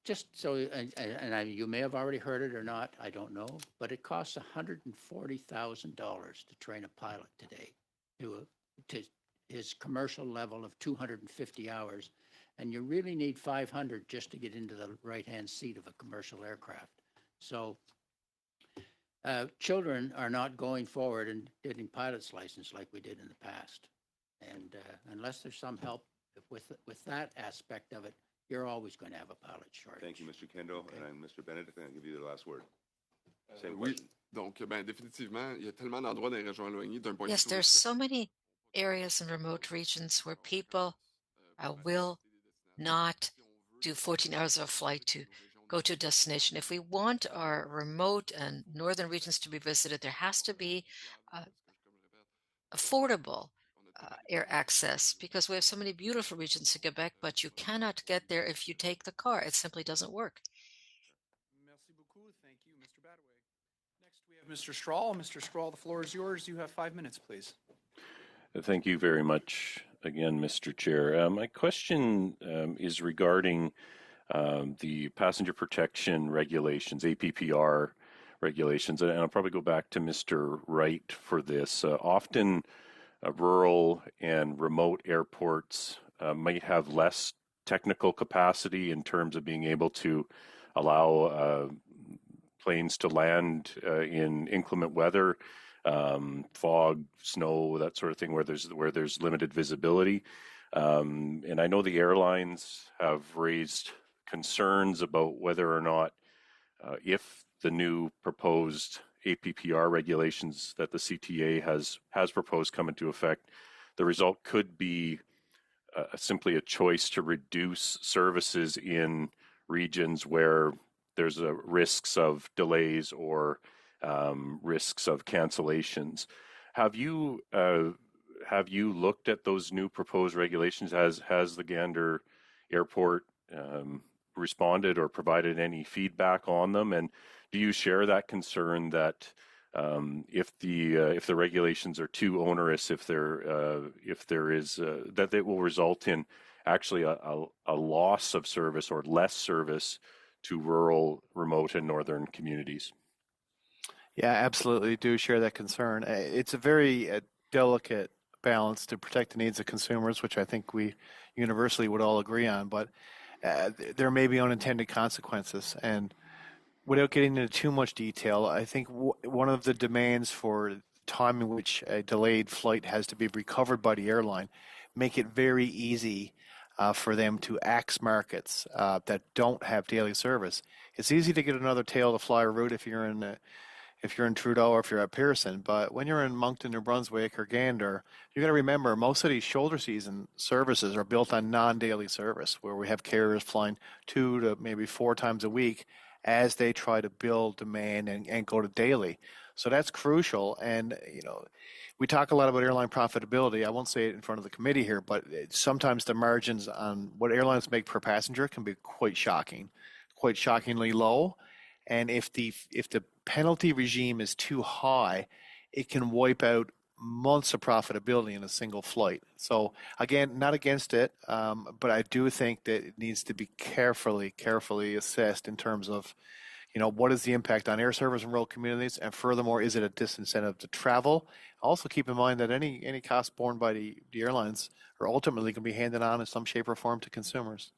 Just so, you may have already heard it or not, I don't know, but it costs $140,000 to train a pilot today to his commercial level of 250 hours. And you really need 500 just to get into the right-hand seat of a commercial aircraft. So children are not going forward and getting pilot's license like we did in the past. And unless there's some help with that aspect of it, you're always going to have a pilot shortage. Thank you, Mr. Kendall. Okay. And Mr. Bennett, I'll give you the last word. Same Oui, question. donc définitivement, il y a tellement d'endroits dans les régions éloignées d'un point de Yes, vue there's touristique. so many areas in remote regions where people will not do 14 hours of a flight to go to a destination. If we want our remote and northern regions to be visited, there has to be affordable air access, because we have so many beautiful regions in Quebec, but you cannot get there if you take the car. It simply doesn't work. Merci beaucoup. Thank you, Mr. Badaway. Next, we have Mr. Strahl. Mr. Strahl, the floor is yours. You have 5 minutes, please. Thank you very much again, Mr. Chair. My question is regarding the passenger protection regulations, APPR regulations, and I'll probably go back to Mr. Wright for this. Often rural and remote airports might have less technical capacity in terms of being able to allow planes to land in inclement weather, fog, snow, that sort of thing, where there's limited visibility. And I know the airlines have raised concerns about whether or not, if the new proposed APPR regulations that the CTA has proposed come into effect, the result could be simply a choice to reduce services in regions where there's risks of delays or risks of cancellations. Have you looked at those new proposed regulations? Has the Gander Airport responded or provided any feedback on them? And do you share that concern that if the regulations are too onerous, if there is that it will result in actually a loss of service or less service to rural, remote, and northern communities? Yeah, absolutely do share that concern. It's a very delicate balance to protect the needs of consumers, which I think we universally would all agree on, but there may be unintended consequences. And without getting into too much detail, I think one of the demands for time in which a delayed flight has to be recovered by the airline make it very easy for them to axe markets that don't have daily service. It's easy to get another tail to fly route if you're in Trudeau or if you're at Pearson, but when you're in Moncton, New Brunswick or Gander, you got to remember most of these shoulder season services are built on non-daily service, where we have carriers flying 2 to maybe 4 times a week as they try to build demand and go to daily. So that's crucial. And we talk a lot about airline profitability. I won't say it in front of the committee here, but sometimes the margins on what airlines make per passenger can be quite shocking, quite shockingly low. And if the penalty regime is too high, it can wipe out months of profitability in a single flight. So again, not against it, but I do think that it needs to be carefully assessed in terms of, what is the impact on air service in rural communities, and furthermore, is it a disincentive to travel? Also, keep in mind that any costs borne by the airlines are ultimately going to be handed on in some shape or form to consumers.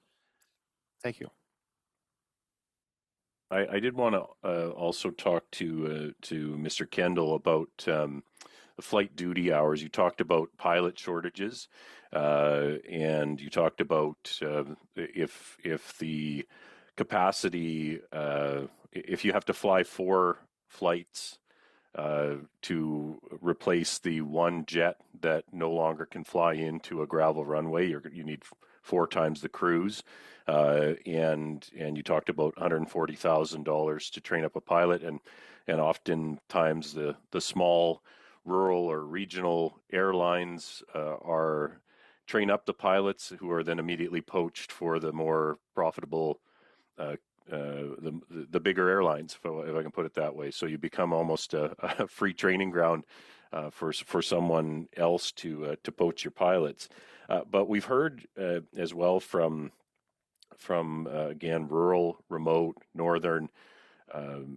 Thank you. I did want to also talk to Mr. Kendall about the flight duty hours. You talked about pilot shortages, and you talked about if the capacity, if you have to fly 4 flights to replace the one jet that no longer can fly into a gravel runway, you need 4 times the crews. And you talked about $140,000 to train up a pilot, and oftentimes the small rural or regional airlines train up the pilots who are then immediately poached for the more profitable the bigger airlines, if I can put it that way. So you become almost a free training ground for someone else to poach your pilots. But we've heard as well from again rural, remote, northern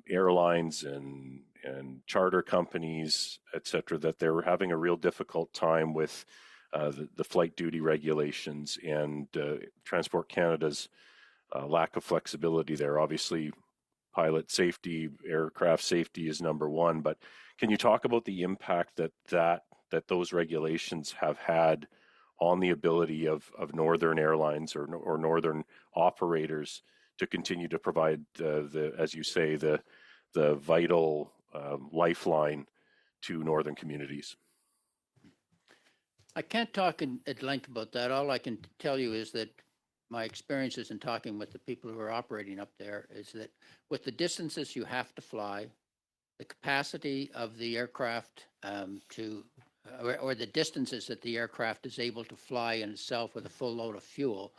airlines and charter companies, et cetera, that they're having a real difficult time with the flight duty regulations and Transport Canada's lack of flexibility there. Obviously, pilot safety, aircraft safety is number one, but can you talk about the impact that those regulations have had on the ability of northern airlines or northern operators to continue to provide as you say, the vital lifeline to northern communities? I can't talk at length about that. All I can tell you is that my experiences in talking with the people who are operating up there is that with the distances you have to fly, the capacity of the aircraft or the distances that the aircraft is able to fly in itself with a full load of fuel,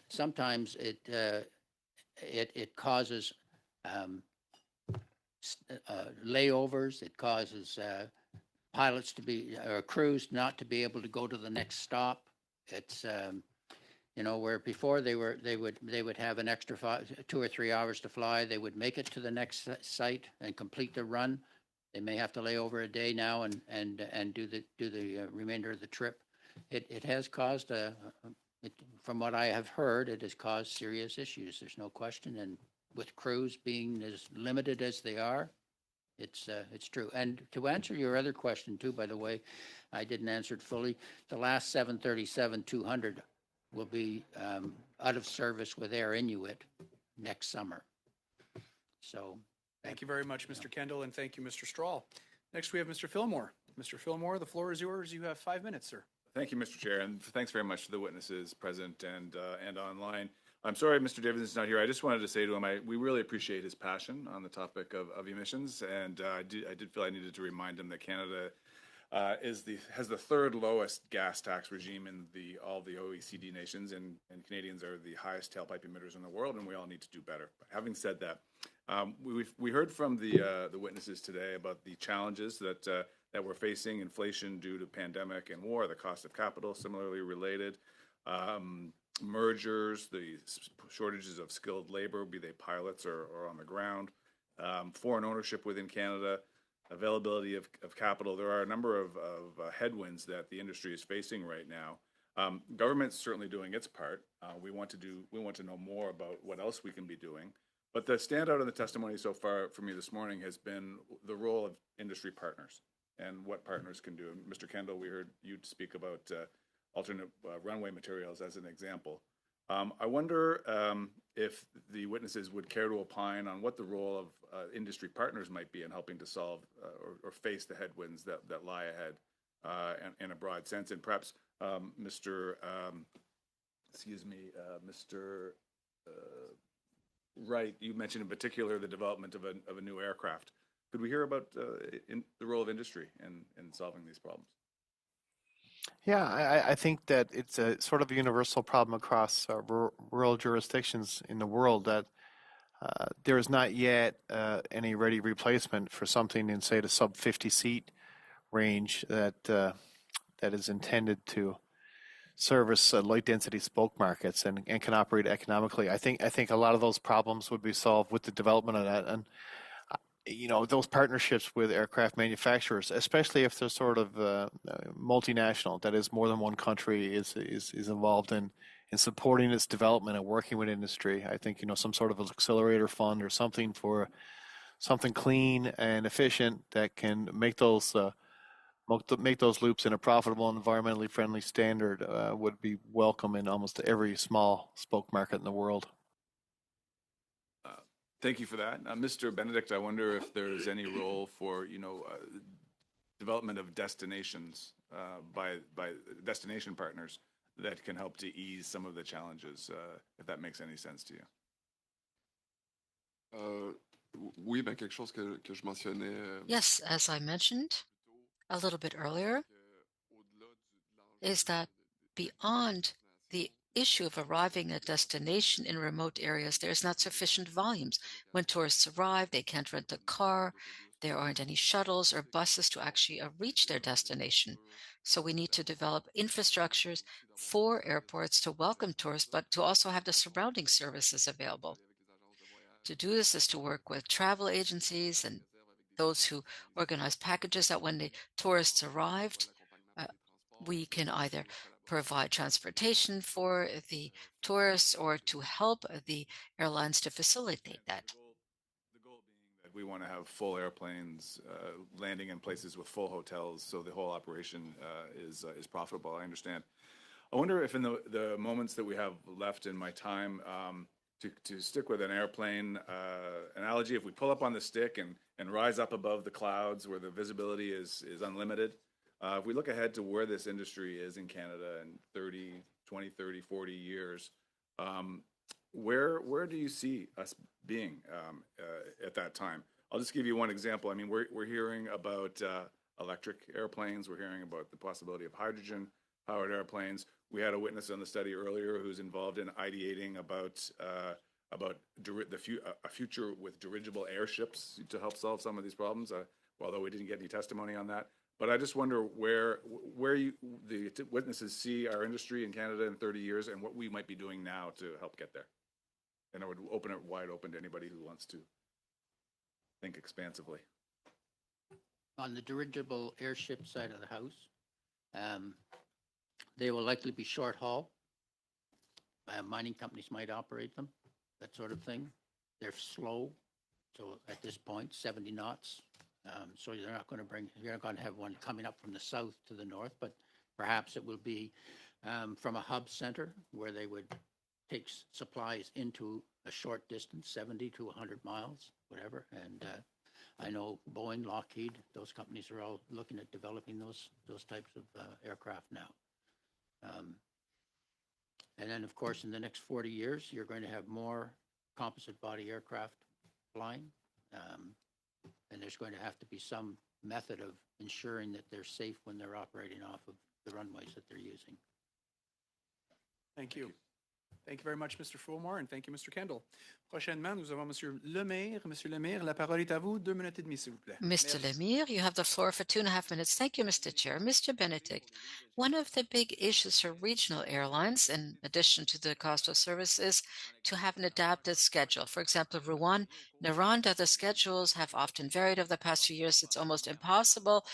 sometimes it causes layovers. It causes pilots or crews not to be able to go to the next stop. It's where before they would have an extra 2 or 3 hours to fly. They would make it to the next site and complete the run. They may have to lay over a day now and do the remainder of the trip. It has caused from what I have heard, it has caused serious issues. There's no question. And with crews being as limited as they are, it's true. And to answer your other question too, by the way, I didn't answer it fully. The last 737-200 will be out of service with Air Inuit next summer. So thank you very much, Mr. Kendall, and thank you, Mr. Strahl. Next, we have Mr. Fillmore. Mr. Fillmore, the floor is yours. You have 5 minutes, sir. Thank you, Mr. Chair, and thanks very much to the witnesses present and online. I'm sorry Mr. Davidson is not here. I just wanted to say to him, we really appreciate his passion on the topic of emissions, and I did feel I needed to remind him that Canada has the third lowest gas tax regime in all the OECD nations, and Canadians are the highest tailpipe emitters in the world, and we all need to do better. But having said that, we heard from the witnesses today about the challenges that we're facing: inflation due to pandemic and war, the cost of capital similarly related, mergers, the shortages of skilled labor, be they pilots or on the ground, foreign ownership within Canada, availability of capital. There are a number of headwinds that the industry is facing right now. Government's certainly doing its part. We want to know more about what else we can be doing. But the standout in the testimony so far for me this morning has been the role of industry partners and what partners can do. Mr. Kendall, we heard you speak about alternate runway materials as an example. I wonder if the witnesses would care to opine on what the role of industry partners might be in helping to solve or face the headwinds that lie ahead in a broad sense. And perhaps Mr. Wright, you mentioned in particular the development of a new aircraft. Could we hear about the role of industry in solving these problems? Yeah, I think that it's a sort of a universal problem across rural jurisdictions in the world that there is not yet any ready replacement for something in, say, the sub 50 seat range that is intended to service light density spoke markets and can operate economically. I think a lot of those problems would be solved with the development of that, and those partnerships with aircraft manufacturers, especially if they're sort of multinational, that is more than one country is involved in supporting its development and working with industry. I think some sort of an accelerator fund or something for something clean and efficient that can make those loops in a profitable and environmentally friendly standard would be welcome in almost every small spoke market in the world. Thank you for that. Mr. Benedict, I wonder if there's any role for, development of destinations by destination partners that can help to ease some of the challenges, if that makes any sense to you. Oui, ben quelque chose que je mentionnais. Yes, as I mentioned a little bit earlier, is that beyond the issue of arriving at destination in remote areas, there's not sufficient volumes. When tourists arrive, they can't rent a car, there aren't any shuttles or buses to actually reach their destination. So we need to develop infrastructures for airports to welcome tourists, but to also have the surrounding services available. To do this is to work with travel agencies and those who organize packages that when the tourists arrived, we can either provide transportation for the tourists or to help the airlines to facilitate that. The goal being that we want to have full airplanes landing in places with full hotels, so the whole operation is profitable. I understand. I wonder if in the moments that we have left in my time, to stick with an airplane analogy, if we pull up on the stick and rise up above the clouds where the visibility is unlimited, if we look ahead to where this industry is in Canada in 20, 30, 40 years, where do you see us being at that time? I'll just give you one example. I mean, we're hearing about electric airplanes. We're hearing about the possibility of hydrogen-powered airplanes. We had a witness on the study earlier who's involved in ideating about a future with dirigible airships to help solve some of these problems, although we didn't get any testimony on that. But I just wonder where the witnesses see our industry in Canada in 30 years and what we might be doing now to help get there. And I would open it wide open to anybody who wants to think expansively. On the dirigible airship side of the house, they will likely be short haul. Mining companies might operate them, that sort of thing. They're slow, so at this point, 70 knots. So you're not going to have one coming up from the south to the north, but perhaps it will be from a hub center where they would take supplies into a short distance, 70 to 100 miles, whatever. And I know Boeing, Lockheed, those companies are all looking at developing those types of aircraft now. And then, of course, in the next 40 years, you're going to have more composite body aircraft flying. And there's going to have to be some method of ensuring that they're safe when they're operating off of the runways that they're using. Thank you. Thank you very much, Mr. Fulmore, and thank you, Mr. Kendall. Prochainement, nous avons Monsieur Lemire. Monsieur Lemire, la parole est à vous. 2 minutes et demie, s'il vous plaît. Mr. Lemire, you have the floor for 2.5 minutes. Thank you, Mr. Chair. Mr. Benedict, one of the big issues for regional airlines, in addition to the cost of service, is to have an adapted schedule. For example, Rouen, Naranda, the schedules have often varied over the past few years. It's almost impossible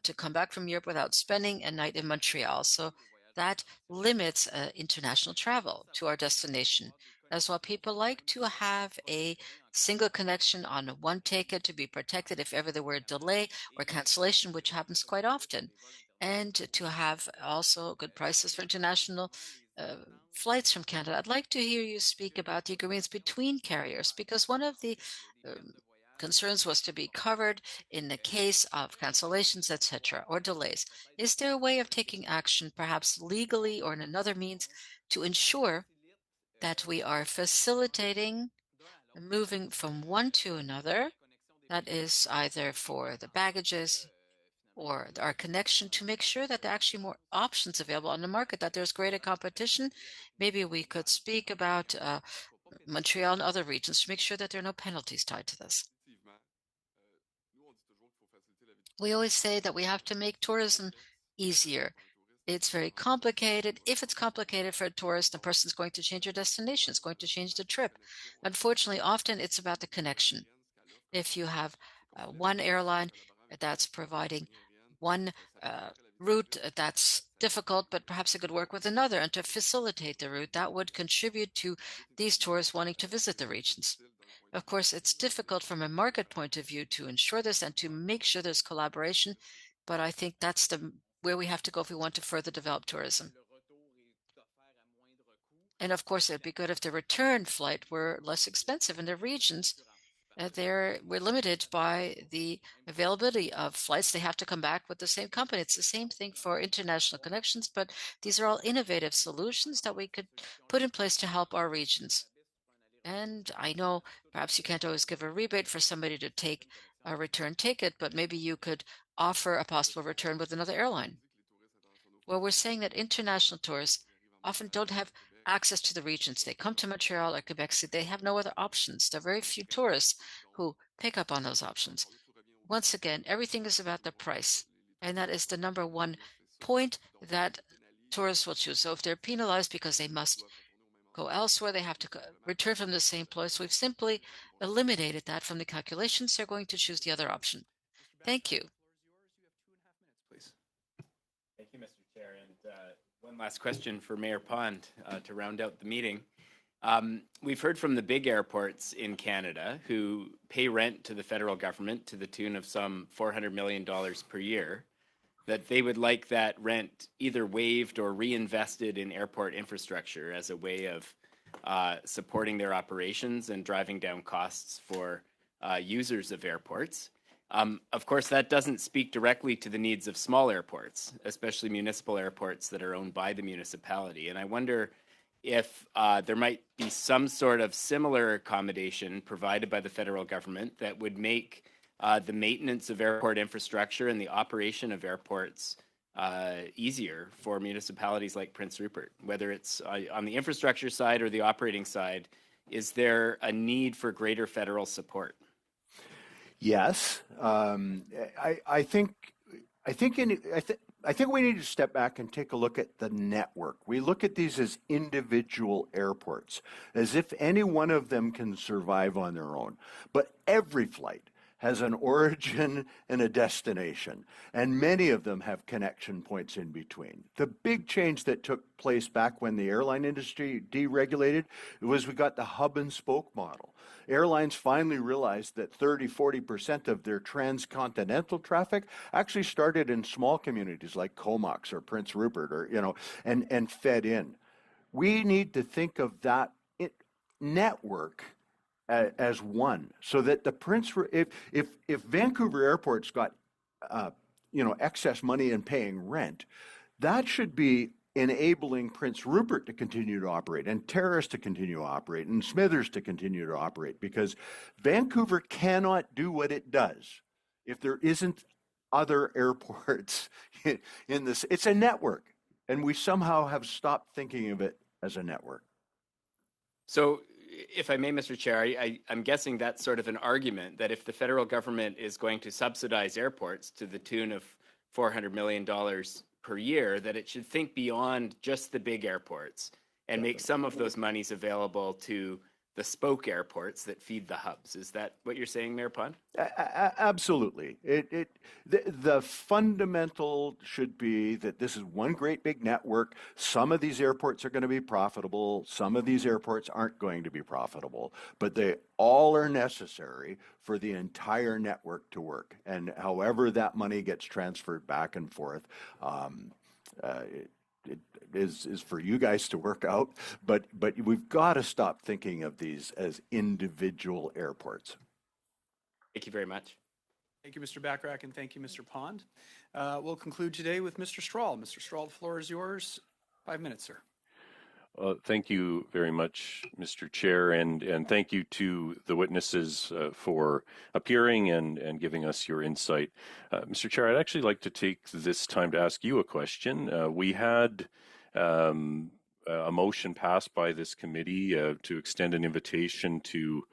to come back from Europe without spending a night in Montreal. So that limits international travel to our destination. As well, people like to have a single connection on one ticket to be protected if ever there were a delay or cancellation, which happens quite often, and to have also good prices for international flights from Canada. I'd like to hear you speak about the agreements between carriers, because one of the concerns was to be covered in the case of cancellations, etc., or delays. Is there a way of taking action, perhaps legally or in another means, to ensure that we are facilitating moving from one to another, that is either for the baggages or our connection, to make sure that there are actually more options available on the market, that there's greater competition? Maybe we could speak about Montreal and other regions to make sure that there are no penalties tied to this. We always say that we have to make tourism easier. It's very complicated. If it's complicated for a tourist, the person's going to change their destination, it's going to change the trip. Unfortunately, often it's about the connection. If you have one airline that's providing one route that's difficult, but perhaps it could work with another, and to facilitate the route, that would contribute to these tourists wanting to visit the regions. Of course, it's difficult from a market point of view to ensure this and to make sure there's collaboration, but I think that's where we have to go if we want to further develop tourism. And of course, it'd be good if the return flight were less expensive in the regions. We're limited by the availability of flights. They have to come back with the same company. It's the same thing for international connections, but these are all innovative solutions that we could put in place to help our regions. And I know perhaps you can't always give a rebate for somebody to take a return ticket, but maybe you could offer a possible return with another airline. Well, we're saying that international tourists often don't have access to the regions. They come to Montreal or Quebec City. They have no other options. There are very few tourists who pick up on those options. Once again, everything is about the price, and that is the number one point that tourists will choose. So if they're penalized because they must go elsewhere, they have to return from the same place. We've simply eliminated that from the calculations. They're going to choose the other option. Thank you. Thank you, Mr. Chair. And one last question for Mayor Pond to round out the meeting. We've heard from the big airports in Canada who pay rent to the federal government to the tune of some $400 million per year, that they would like that rent either waived or reinvested in airport infrastructure as a way of supporting their operations and driving down costs for users of airports. Of course, that doesn't speak directly to the needs of small airports, especially municipal airports that are owned by the municipality. And I wonder if there might be some sort of similar accommodation provided by the federal government that would make the maintenance of airport infrastructure and the operation of airports easier for municipalities like Prince Rupert, whether it's on the infrastructure side or the operating side. Is there a need for greater federal support? Yes, I think we need to step back and take a look at the network. We look at these as individual airports, as if any one of them can survive on their own. But every flight has an origin and a destination, and many of them have connection points in between. The big change that took place back when the airline industry deregulated was we got the hub and spoke model. Airlines finally realized that 30-40% of their transcontinental traffic actually started in small communities like Comox or Prince Rupert, or and fed in. We need to think of that network as one, so that if Vancouver Airport's got excess money and paying rent, that should be enabling Prince Rupert to continue to operate, and Terrace to continue to operate, and Smithers to continue to operate, because Vancouver cannot do what it does if there isn't other airports in this. It's a network, and we somehow have stopped thinking of it as a network. So, if I may, Mr. Chair, I'm guessing that's sort of an argument that if the federal government is going to subsidize airports to the tune of $400 million per year, that it should think beyond just the big airports and make some of those monies available to the spoke airports that feed the hubs. Is that what you're saying, Mayor Pond? Absolutely. The fundamental should be that this is one great big network. Some of these airports are going to be profitable. Some of these airports aren't going to be profitable, but they all are necessary for the entire network to work. And however that money gets transferred back and forth, it is for you guys to work out, but we've got to stop thinking of these as individual airports. Thank you very much. Thank you, Mr. Bachrach, and thank you, Mr. Pond. We'll conclude today with Mr. Strahl. Mr. Strahl, the floor is yours. 5 minutes, sir. Thank you very much, Mr. Chair, and thank you to the witnesses for appearing and giving us your insight. Mr. Chair, I'd actually like to take this time to ask you a question. We had a motion passed by this committee to extend an invitation to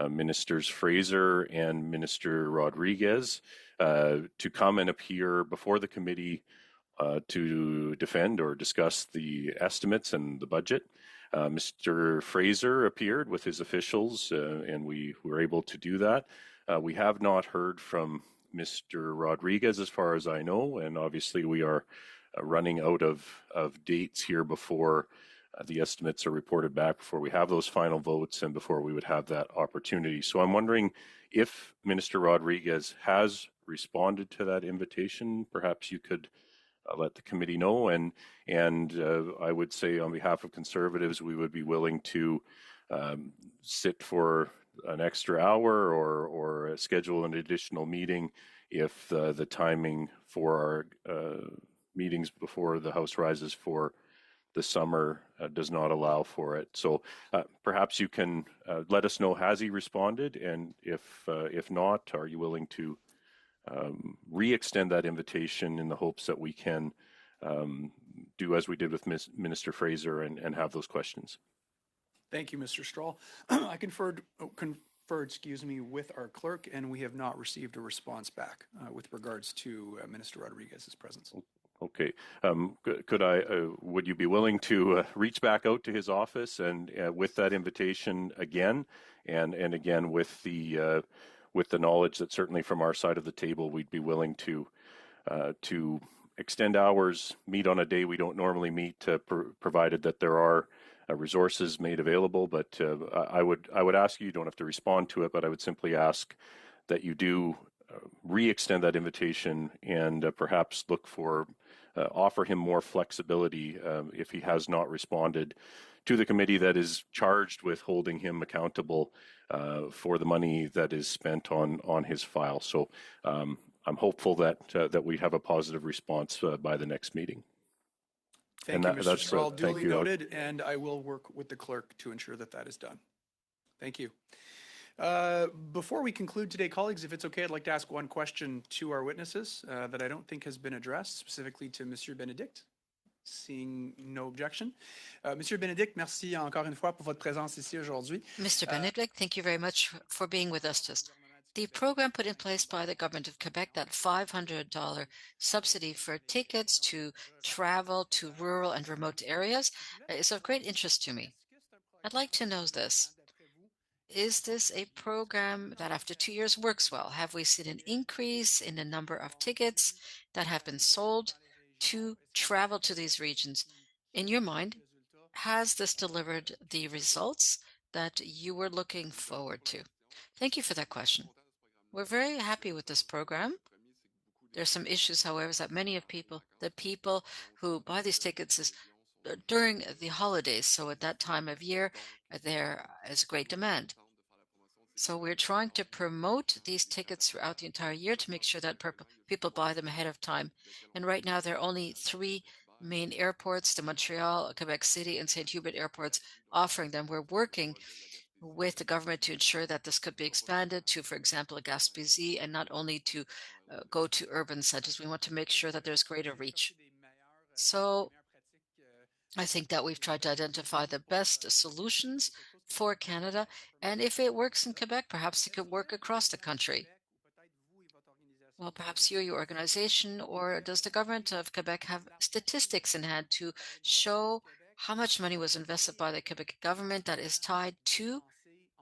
Ministers Fraser and Minister Rodriguez to come and appear before the committee to defend or discuss the estimates and the budget. Mr. Fraser appeared with his officials, and we were able to do that. We have not heard from Mr. Rodriguez, as far as I know, and obviously we are running out of dates here before the estimates are reported back, before we have those final votes and before we would have that opportunity. So I'm wondering if Minister Rodriguez has responded to that invitation. Perhaps you could let the committee know, and I would say on behalf of Conservatives, we would be willing to sit for an extra hour or schedule an additional meeting if the timing for our meetings before the House rises for the summer does not allow for it. So perhaps you can let us know, has he responded, and if not, are you willing to re-extend that invitation in the hopes that we can do as we did with Minister Fraser and have those questions? Thank you, Mr. Strahl. I conferred, with our clerk, and we have not received a response back with regards to Minister Rodriguez's presence. Okay. Would you be willing to reach back out to his office and with that invitation again, and again with the knowledge that certainly from our side of the table, we'd be willing to extend hours, meet on a day we don't normally meet, provided that there are resources made available. But I would ask you don't have to respond to it, but I would simply ask that you do re-extend that invitation and perhaps look for offer him more flexibility if he has not responded to the committee that is charged with holding him accountable for the money that is spent on his file. So I'm hopeful that we have a positive response by the next meeting. Thank you, Mr. Strahl. Duly noted, and I will work with the clerk to ensure that that is done. Thank you. Before we conclude today, colleagues, if it's okay, I'd like to ask one question to our witnesses that I don't think has been addressed, specifically to Monsieur Benedict. Seeing no objection. Monsieur Benedict, merci encore une fois pour votre présence ici aujourd'hui. Mr. Benedict, thank you very much for being with us. The program put in place by the government of Quebec, that $500 subsidy for tickets to travel to rural and remote areas, is of great interest to me. I'd like to know this. Is this a program that after 2 years works well? Have we seen an increase in the number of tickets that have been sold to travel to these regions? In your mind, has this delivered the results that you were looking forward to? Thank you for that question. We're very happy with this program. There are some issues, however, that the people who buy these tickets is during the holidays. So at that time of year, there is great demand. So we're trying to promote these tickets throughout the entire year to make sure that people buy them ahead of time. And right now, there are only 3 main airports, the Montreal, Quebec City, and St. Hubert airports, offering them. We're working with the government to ensure that this could be expanded to, for example, Gaspésie, and not only to go to urban centers. We want to make sure that there's greater reach. So I think that we've tried to identify the best solutions for Canada, and if it works in Quebec, perhaps it could work across the country. Well, perhaps you, your organization, or does the government of Quebec have statistics in hand to show how much money was invested by the Quebec government that is tied to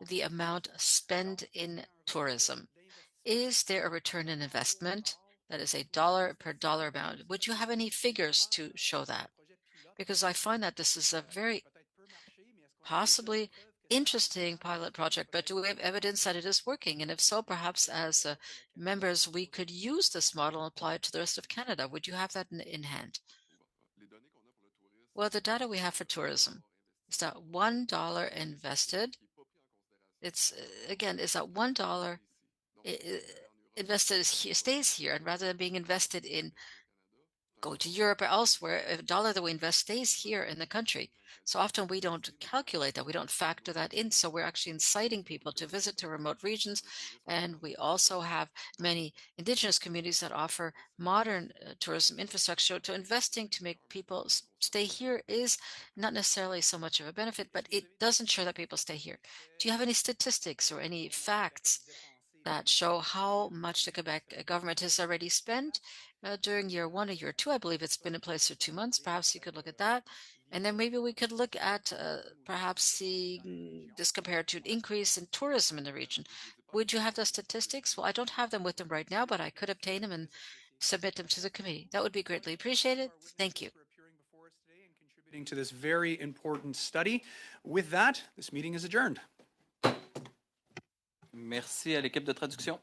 the amount spent in tourism? Is there a return on investment that is a dollar per dollar amount? Would you have any figures to show that? Because I find that this is a very possibly interesting pilot project, but do we have evidence that it is working? And if so, perhaps as members, we could use this model and apply it to the rest of Canada. Would you have that in hand? Well, the data we have for tourism is that $1 invested, it's again, is that $1 invested stays here, and rather than being invested in go to Europe or elsewhere, a dollar that we invest stays here in the country. So often we don't calculate that, we don't factor that in. So we're actually inciting people to visit to remote regions. And we also have many indigenous communities that offer modern tourism infrastructure. To investing to make people stay here is not necessarily so much of a benefit, but it does ensure that people stay here. Do you have any statistics or any facts that show how much the Quebec government has already spent during year 1 or year 2? I believe it's been in place for 2 months. Perhaps you could look at that. And then maybe we could look at perhaps seeing this compared to an increase in tourism in the region. Would you have the statistics? Well, I don't have them with them right now, but I could obtain them and submit them to the committee. That would be greatly appreciated. Thank you. Contributing to this very important study. With that, this meeting is adjourned. Merci à l'équipe de traduction.